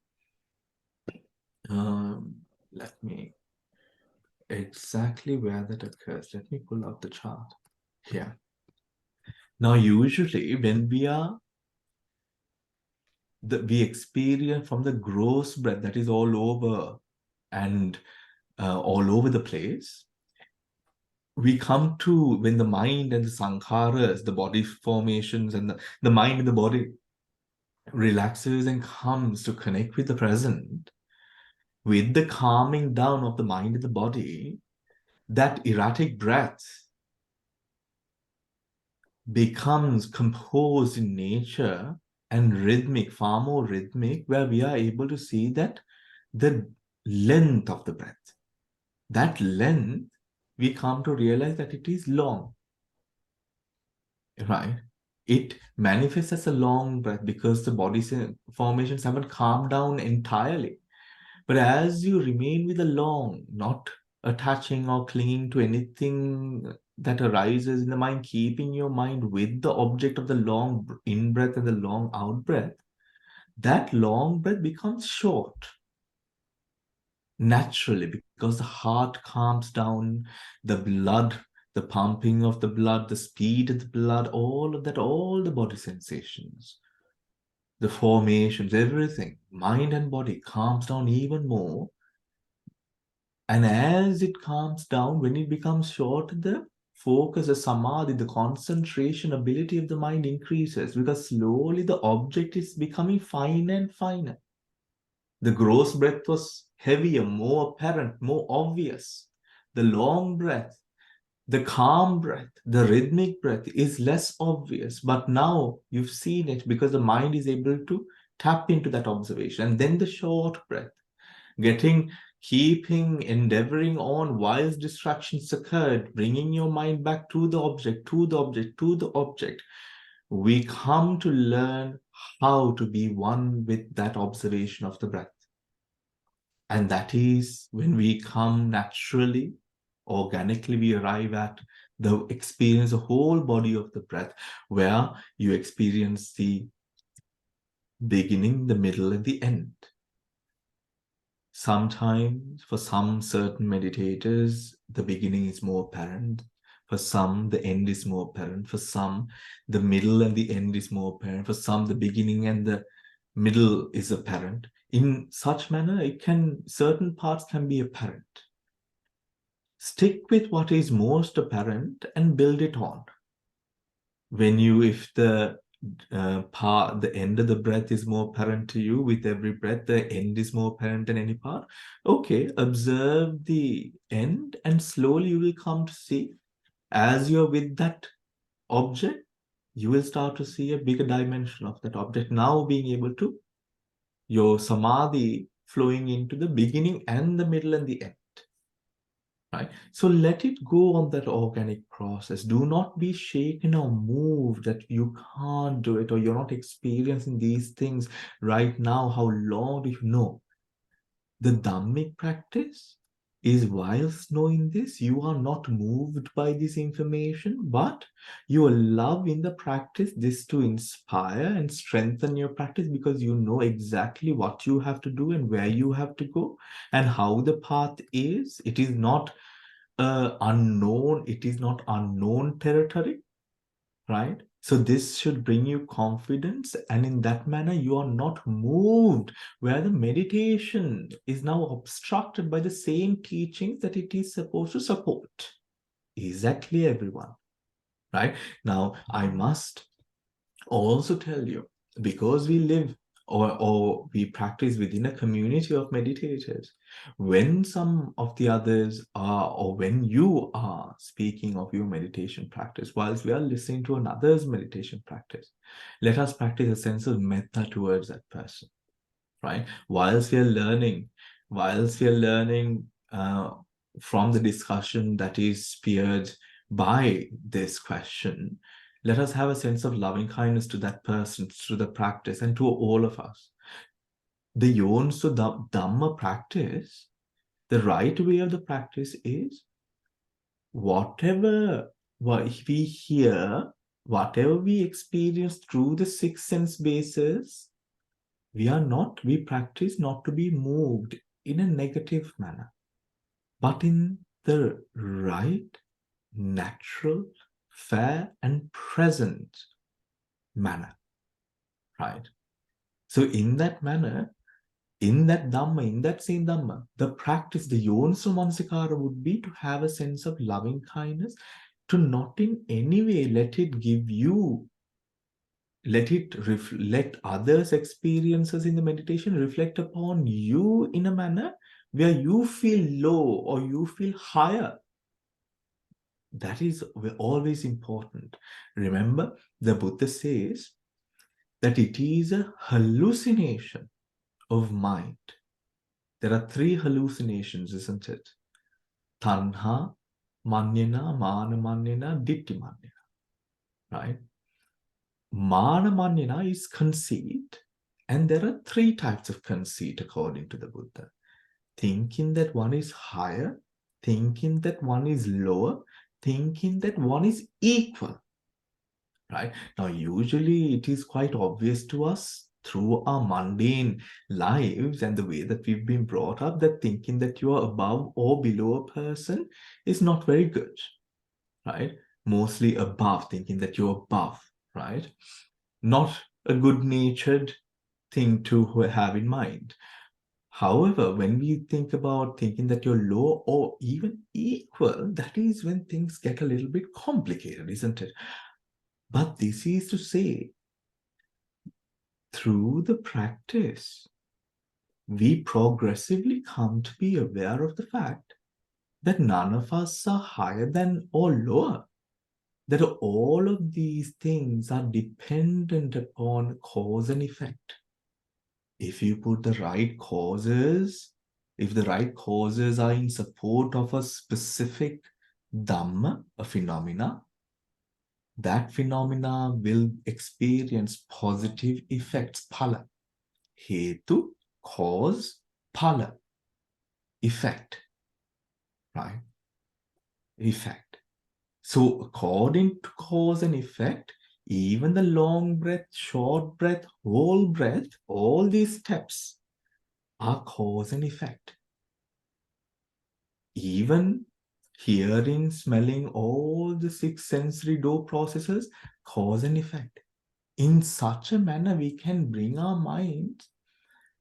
Exactly where that occurs. Let me pull out the chart here. Now, usually when we experience from the gross breath that is all over and all over the place, we come to when the mind and the sankharas, the body formations and the mind and the body relaxes and comes to connect with the present, with the calming down of the mind and the body, that erratic breath becomes composed in nature and rhythmic, far more rhythmic, where we are able to see that the length of the breath. That length, we come to realize that it is long. Right? It manifests as a long breath because the body formations haven't calmed down entirely. But as you remain with the long, not attaching or clinging to anything that arises in the mind, keeping your mind with the object of the long in-breath and the long out-breath, that long breath becomes short. Naturally, because the heart calms down, the blood, the pumping of the blood, the speed of the blood, all of that, all the body sensations, the formations, everything, mind and body calms down even more. And as it calms down, when it becomes short, the focus, the samadhi, the concentration ability of the mind increases because slowly the object is becoming finer and finer. The gross breath was heavier, more apparent, more obvious. The long breath, the calm breath, the rhythmic breath is less obvious, but now you've seen it because the mind is able to tap into that observation. And then the short breath, keeping, endeavoring on whilst distractions occurred, bringing your mind back to the object, to the object, to the object. We come to learn how to be one with that observation of the breath. And that is when we come naturally, organically, we arrive at the experience, the whole body of the breath, where you experience the beginning, the middle, and the end. Sometimes, for some certain meditators, the beginning is more apparent. For some, the end is more apparent. For some, the middle and the end is more apparent. For some, the beginning and the middle is apparent. In such manner, certain parts can be apparent. Stick with what is most apparent and build it on. If the end of the breath is more apparent to you, with every breath, the end is more apparent than any part. Okay, observe the end, and slowly you will come to see, as you're with that object, you will start to see a bigger dimension of that object. Now being able to, your samadhi flowing into the beginning and the middle and the end. Right? So let it go on that organic process. Do not be shaken or moved that you can't do it or you're not experiencing these things right now. How long do you know? The Dhammic practice is, whilst knowing this, you are not moved by this information, but you allow in the practice this to inspire and strengthen your practice, because you know exactly what you have to do and where you have to go and how the path is. It is not unknown. It is not unknown territory, right? So this should bring you confidence, and in that manner you are not moved, where the meditation is now obstructed by the same teachings that it is supposed to support. Exactly, everyone, right? Now, I must also tell you, because we live or we practice within a community of meditators, when some of the others are, or when you are speaking of your meditation practice, whilst we are listening to another's meditation practice, let us practice a sense of metta towards that person, right? Whilst we are learning from the discussion that is speared by this question, let us have a sense of loving kindness to that person, to the practice, and to all of us. The Yonso Dhamma practice, the right way of the practice is, whatever we hear, whatever we experience through the six sense bases, we practice not to be moved in a negative manner, but in the right, natural, fair, and present manner, right? So in that manner, in that Dhamma, in that same Dhamma, the practice, the Yonso Manasikara would be to have a sense of loving kindness, to not in any way let it give you, let it reflect others' experiences in the meditation, reflect upon you in a manner where you feel low or you feel higher. That is always important. Remember, the Buddha says that it is a hallucination of mind. There are three hallucinations, isn't it? Tanha, Manyana, Mana Manyana, Ditti Manyana. Right? Mana Manyana is conceit, and there are three types of conceit according to the Buddha. Thinking that one is higher, thinking that one is lower, thinking that one is equal. Right? Now, usually it is quite obvious to us through our mundane lives and the way that we've been brought up, that thinking that you are above or below a person is not very good, right? Mostly above, thinking that you're above, right? Not a good-natured thing to have in mind. However, when we think about thinking that you're low or even equal, that is when things get a little bit complicated, isn't it? But this is to say, through the practice, we progressively come to be aware of the fact that none of us are higher than or lower, that all of these things are dependent upon cause and effect. If you put the right causes, if the right causes are in support of a specific Dhamma, a phenomena, that phenomena will experience positive effects, phala. Hetu, cause, phala, effect, right? Effect. So according to cause and effect, even the long breath, short breath, whole breath, all these steps are cause and effect. Even hearing, smelling, all the 6 sensory door processes, cause and effect. In such a manner, we can bring our minds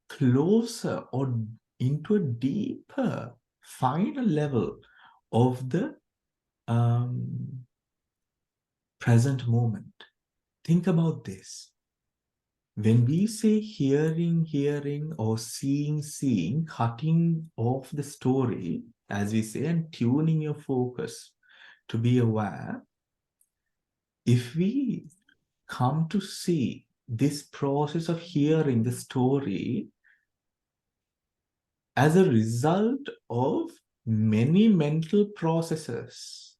closer or into a deeper, finer level of the present moment. Think about this. When we say hearing, hearing, or seeing, seeing, cutting off the story, as we say, and tuning your focus to be aware, if we come to see this process of hearing the story as a result of many mental processes,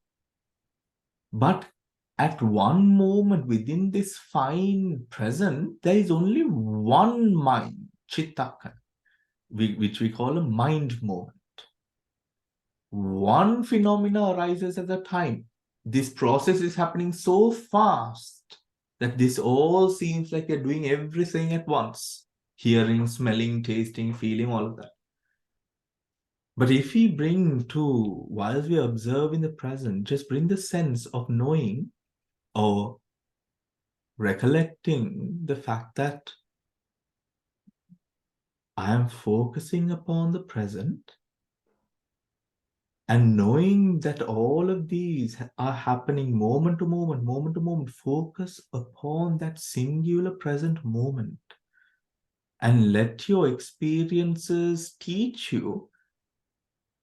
but at one moment within this fine present, there is only one mind, chittaka, which we call a mind moment. One phenomena arises at a time. This process is happening so fast that this all seems like you're doing everything at once. Hearing, smelling, tasting, feeling, all of that. But if we bring to, while we observe in the present, just bring the sense of knowing or recollecting the fact that I am focusing upon the present and knowing that all of these are happening moment to moment, focus upon that singular present moment and let your experiences teach you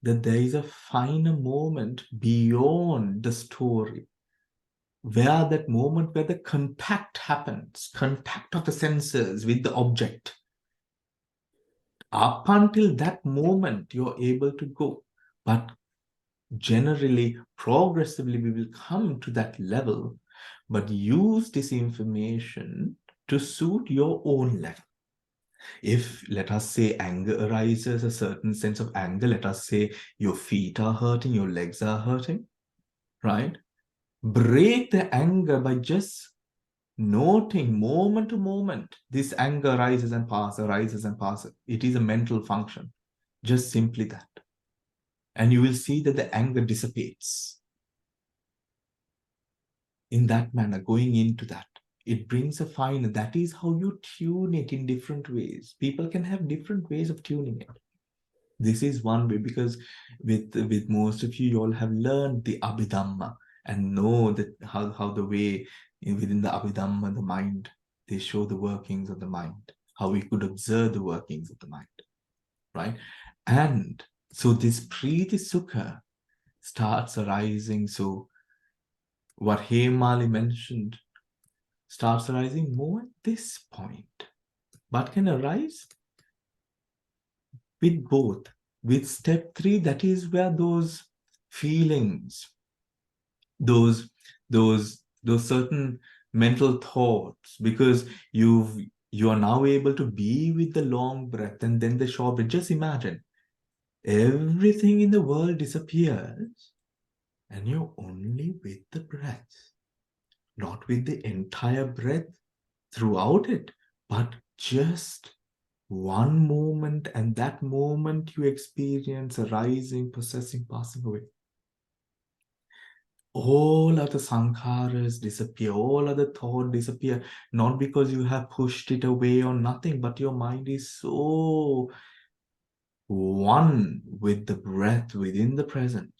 that there is a finer moment beyond the story, where that moment where the contact happens, contact of the senses with the object. Up until that moment, you're able to go. But generally, progressively, we will come to that level, but use this information to suit your own level. If, let us say, anger arises, a certain sense of anger, let us say your feet are hurting, your legs are hurting, right? Break the anger by just noting moment to moment, this anger arises and passes, arises and passes. It is a mental function, just simply that. And you will see that the anger dissipates. In that manner, going into that, it brings a fine. That is how you tune it in different ways. People can have different ways of tuning it. This is one way, because with most of you, you all have learned the Abhidhamma and know that how the way within the Abhidhamma, the mind, they show the workings of the mind, how we could observe the workings of the mind, right? And so this Priti Sukha starts arising. So what Hemali mentioned starts arising more at this point, but can arise with both. With step 3, that is where those feelings, those certain mental thoughts, because you are now able to be with the long breath and then the short breath. Just imagine, everything in the world disappears and you're only with the breath, not with the entire breath throughout it, but just one moment, and that moment you experience arising, possessing, passing away. All other sankharas disappear, all other thoughts disappear, not because you have pushed it away or nothing, but your mind is so one with the breath within the present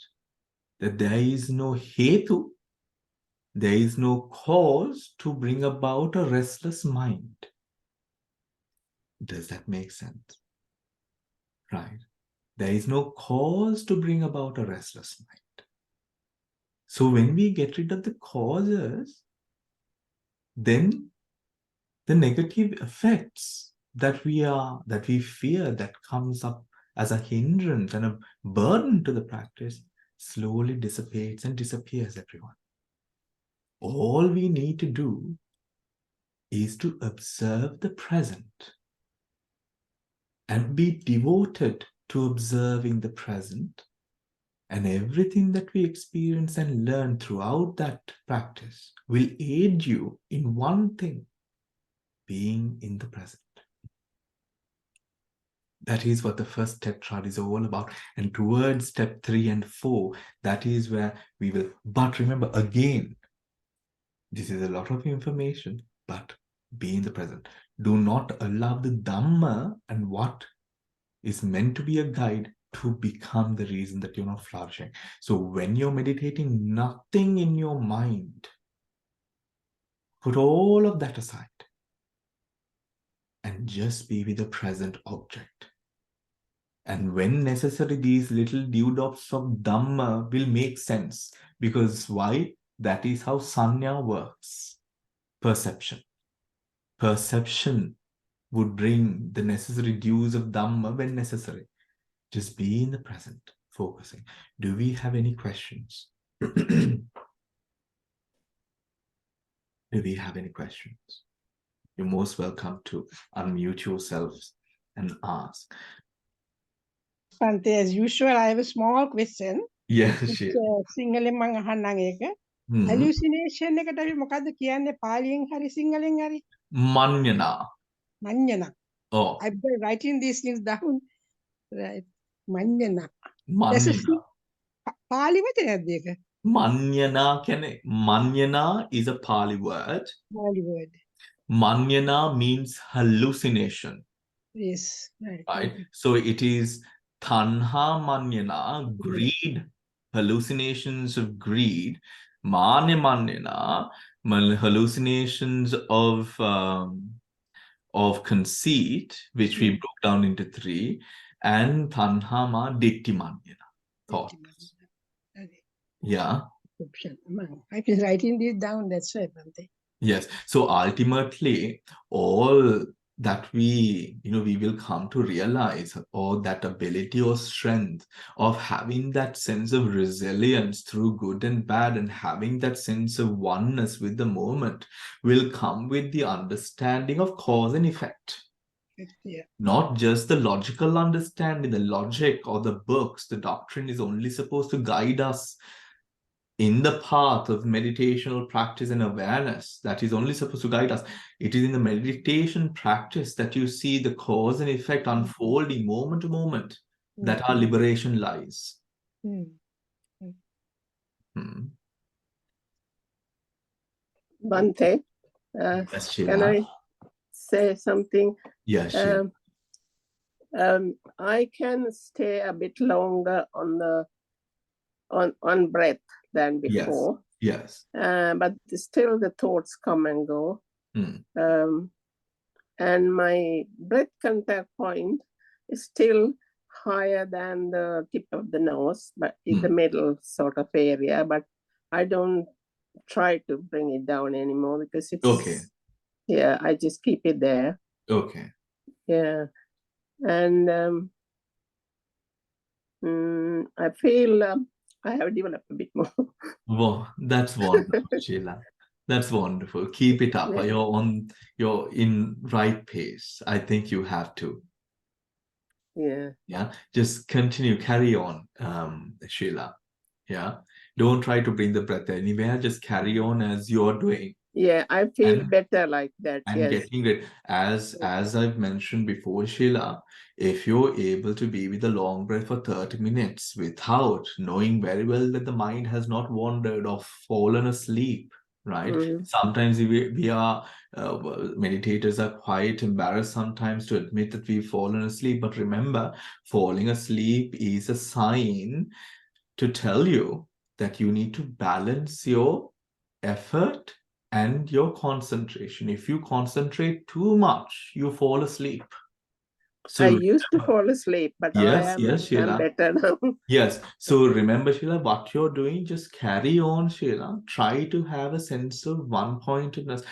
that there is no hetu, there is no cause to bring about a restless mind. Does that make sense? Right. There is no cause to bring about a restless mind. So when we get rid of the causes, then the negative effects that we fear, that comes up as a hindrance and a burden to the practice, slowly dissipates and disappears, everyone. all we need to do is to observe the present and be devoted to observing the present, and everything that we experience and learn throughout that practice will aid you in one thing: being in the present. That is what the first tetrad is all about. And towards step 3 and 4, that is where we will. But remember, again, this is a lot of information, but be in the present. Do not allow the Dhamma and what is meant to be a guide to become the reason that you're not flourishing. So when you're meditating, nothing in your mind, put all of that aside and just be with the present object. And when necessary, these little dewdrops of Dhamma will make sense. Because why? That is how Sanya works. Perception. Perception would bring the necessary dews of Dhamma when necessary. Just be in the present, focusing. Do we have any questions? Do we have any questions? You're most welcome to unmute yourselves and ask. Bhante, as usual, I have a small question. Yes, It's, she. සිංහලෙන් මං අහන්නම් ඒක. Hallucination එකට අපි මොකද්ද කියන්නේ පාලියෙන් හරි සිංහලෙන් හරි? Manyana. මඤ්ඤණ. Oh, I've been writing these things down. Right. මඤ්ඤණ. That's a Manyana. Pali වචනයක්ද ඒක? Manyana is a Pali word. Pali word. Manyana means hallucination, Yes. Right. right? So it is tanha manyana, greed, hallucinations of greed. Manya manyana, hallucinations of conceit, which we broke down into 3, and tanhama ditti manyana, thoughts. Yeah. I've been writing this down, that's right, Bhante. Yes. So ultimately, all that we will come to realize, or that ability or strength of having that sense of resilience through good and bad, and having that sense of oneness with the moment, will come with the understanding of cause and effect. Yeah. Not just the logical understanding, the logic or the books. The doctrine is only supposed to guide us in the path of meditational practice and awareness. That is only supposed to guide us. It is in the meditation practice that you see the cause and effect unfolding moment to moment, that our liberation lies. Bhante, Yes, Sheila. can I say something? Yes, Sheila. I can stay a bit longer on breath than before. Yes. But still the thoughts come and go. And my breath contact point is still higher than the tip of the nose, but in the middle sort of area. But I don't try to bring it down anymore because it's Okay. Yeah, I just keep it there. Okay. Yeah. And I feel I have developed a bit more. Wow, that's wonderful, Sheila. That's wonderful. Keep it up. Yeah. You're in right pace. I think you have to. Yeah. Yeah. Just continue, carry on, Sheila. Yeah. Don't try to bring the breath anywhere. Just carry on as you're doing. Yeah, I feel better like that. And yes. getting it as I've mentioned before, Sheila, if you're able to be with a long breath for 30 minutes without knowing very well that the mind has not wandered or fallen asleep, right? Sometimes we are meditators are quite embarrassed sometimes to admit that we've fallen asleep. But remember, falling asleep is a sign to tell you that you need to balance your effort and your concentration. If you concentrate too much, you fall asleep. So I used to fall asleep, but yes, I'm Sheila. better now. Yes. So remember, Sheila, what you're doing, just carry on, Sheila. Try to have a sense of one-pointedness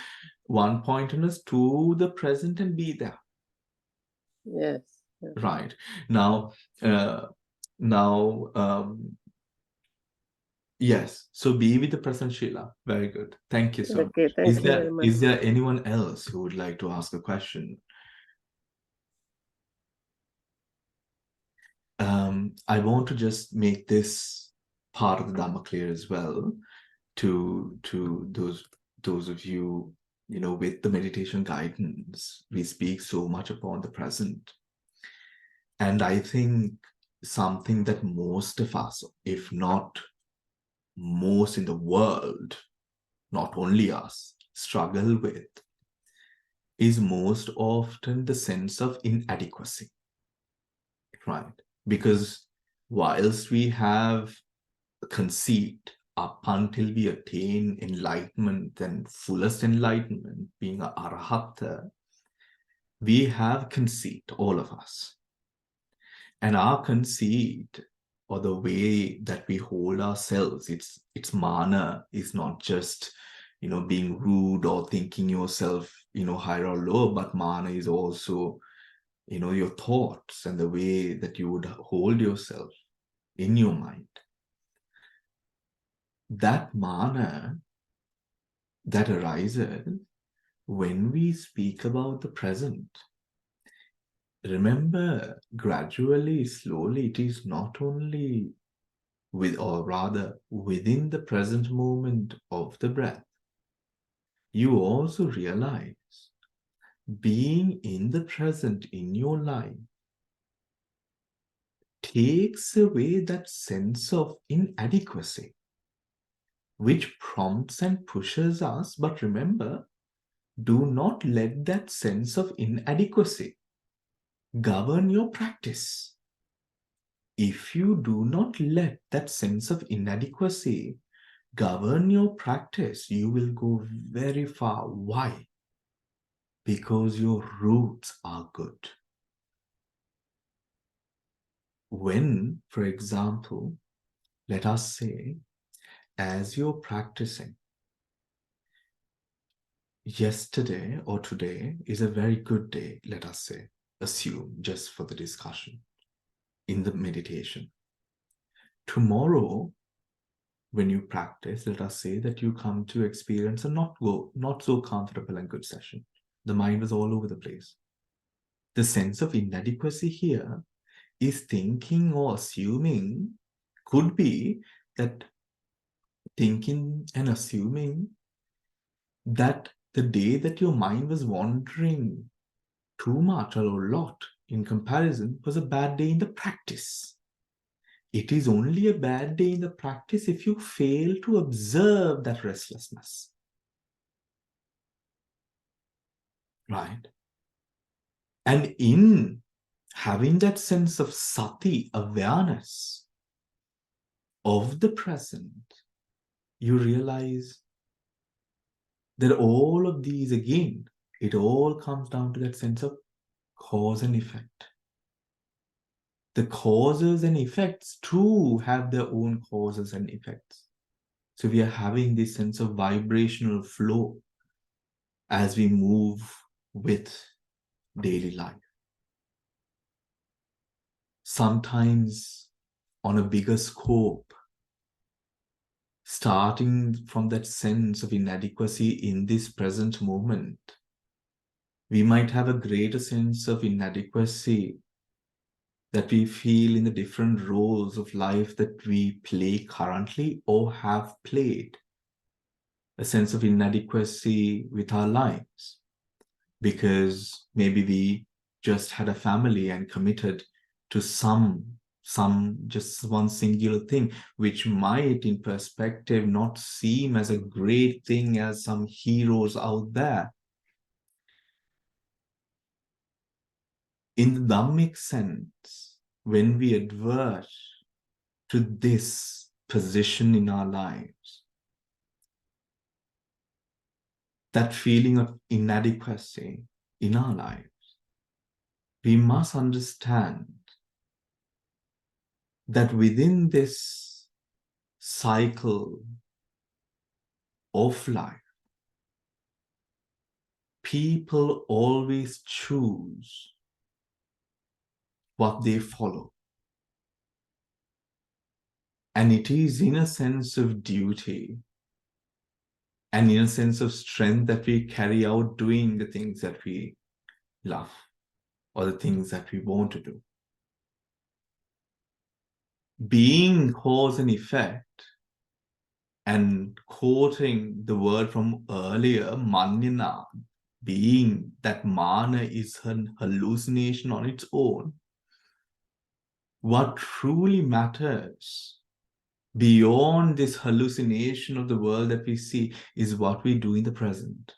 to the present and be there. Yes. Right. Now, Yes. So be with the present, Sheila. Very good. Thank you so much. Okay, thank you very much. Is there anyone else who would like to ask a question? I want to just make this part of the Dhamma clear as well to those of you, with the meditation guidance. We speak so much upon the present. And I think something that most of us, if not most in the world, not only us, struggle with is most often the sense of inadequacy, right? Because whilst we have conceit up until we attain enlightenment and fullest enlightenment, being a arahata, we have conceit, all of us. And our conceit, or the way that we hold ourselves, its mana is not just, being rude or thinking yourself, higher or lower, but mana is also, your thoughts and the way that you would hold yourself in your mind. That mana that arises when we speak about the present. Remember, gradually, slowly, it is not only within the present moment of the breath. You also realize being in the present in your life takes away that sense of inadequacy, which prompts and pushes us. But remember, do not let that sense of inadequacy govern your practice. If you do not let that sense of inadequacy govern your practice, you will go very far. Why? Because your roots are good. When, for example, let us say, as you're practicing, yesterday or today is a very good day, let us say, assume just for the discussion in the meditation. Tomorrow, when you practice, let us say that you come to experience a not so comfortable and good session. The mind was all over the place. The sense of inadequacy here is thinking or assuming, could be that thinking and assuming that the day that your mind was wandering too much or a lot in comparison was a bad day in the practice. It is only a bad day in the practice if you fail to observe that restlessness. Right? And in having that sense of sati, awareness of the present, you realize that all of these, again, it all comes down to that sense of cause and effect. The causes and effects too have their own causes and effects. So we are having this sense of vibrational flow as we move with daily life. Sometimes on a bigger scope, starting from that sense of inadequacy in this present moment, we might have a greater sense of inadequacy that we feel in the different roles of life that we play currently or have played. A sense of inadequacy with our lives, because maybe we just had a family and committed to just one singular thing, which might in perspective not seem as a great thing as some heroes out there. In the Dhammic sense, when we advert to this position in our lives, that feeling of inadequacy in our lives, we must understand that within this cycle of life, people always choose what they follow. And it is in a sense of duty and in a sense of strength that we carry out doing the things that we love or the things that we want to do. Being cause and effect, and quoting the word from earlier, manyana, being that mana is an hallucination on its own, what truly matters beyond this hallucination of the world that we see is what we do in the present.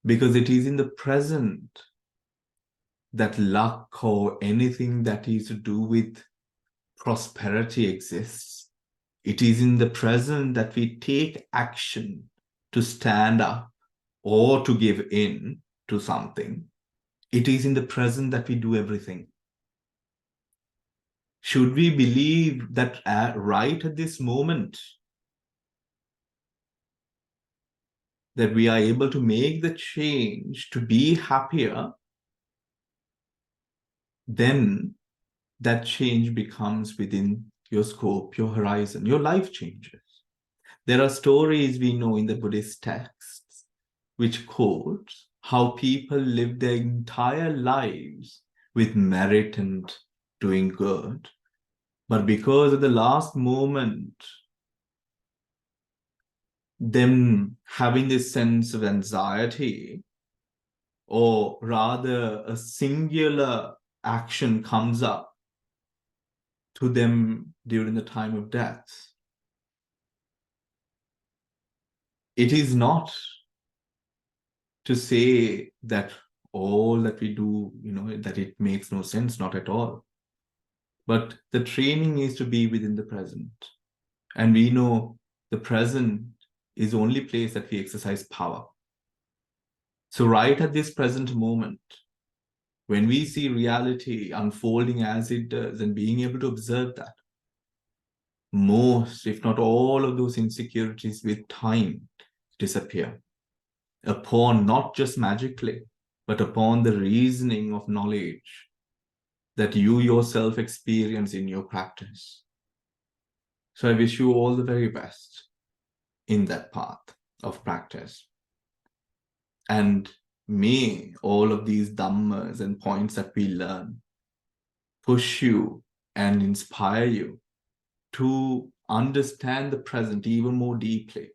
Because it is in the present that luck or anything that is to do with prosperity exists. It is in the present that we take action to stand up or to give in to something. It is in the present that we do everything. Should we believe that right at this moment that we are able to make the change to be happier, then that change becomes within your scope, your horizon, your life changes. There are stories we know in the Buddhist texts which quote how people live their entire lives with merit and doing good. But because of the last moment, them having this sense of anxiety, or rather a singular action comes up to them during the time of death. It is not to say that all that we do, that it makes no sense, not at all. But the training is to be within the present. And we know the present is the only place that we exercise power. So right at this present moment, when we see reality unfolding as it does and being able to observe that, most, if not all of those insecurities with time disappear upon not just magically, but upon the reasoning of knowledge that you yourself experience in your practice. So I wish you all the very best in that path of practice. And may all of these dhammas and points that we learn push you and inspire you to understand the present even more deeply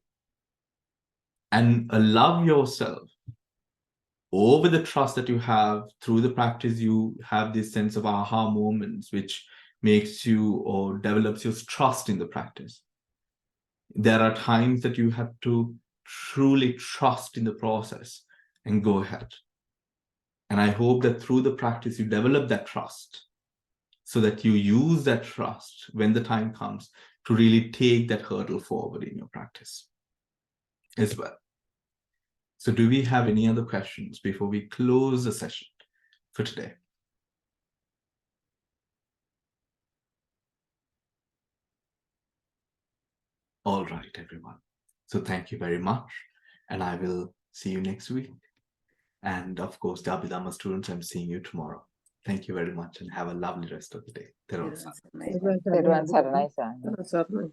and allow yourself, over the trust that you have through the practice, you have this sense of aha moments, which makes you or develops your trust in the practice. There are times that you have to truly trust in the process and go ahead. And I hope that through the practice, you develop that trust so that you use that trust when the time comes to really take that hurdle forward in your practice as well. So do we have any other questions before we close the session for today? All right, everyone. So thank you very much. And I will see you next week. And of course, the Abhidhamma students, I'm seeing you tomorrow. Thank you very much and have a lovely rest of the day. Yes, Everyone, have a nice day. certainly.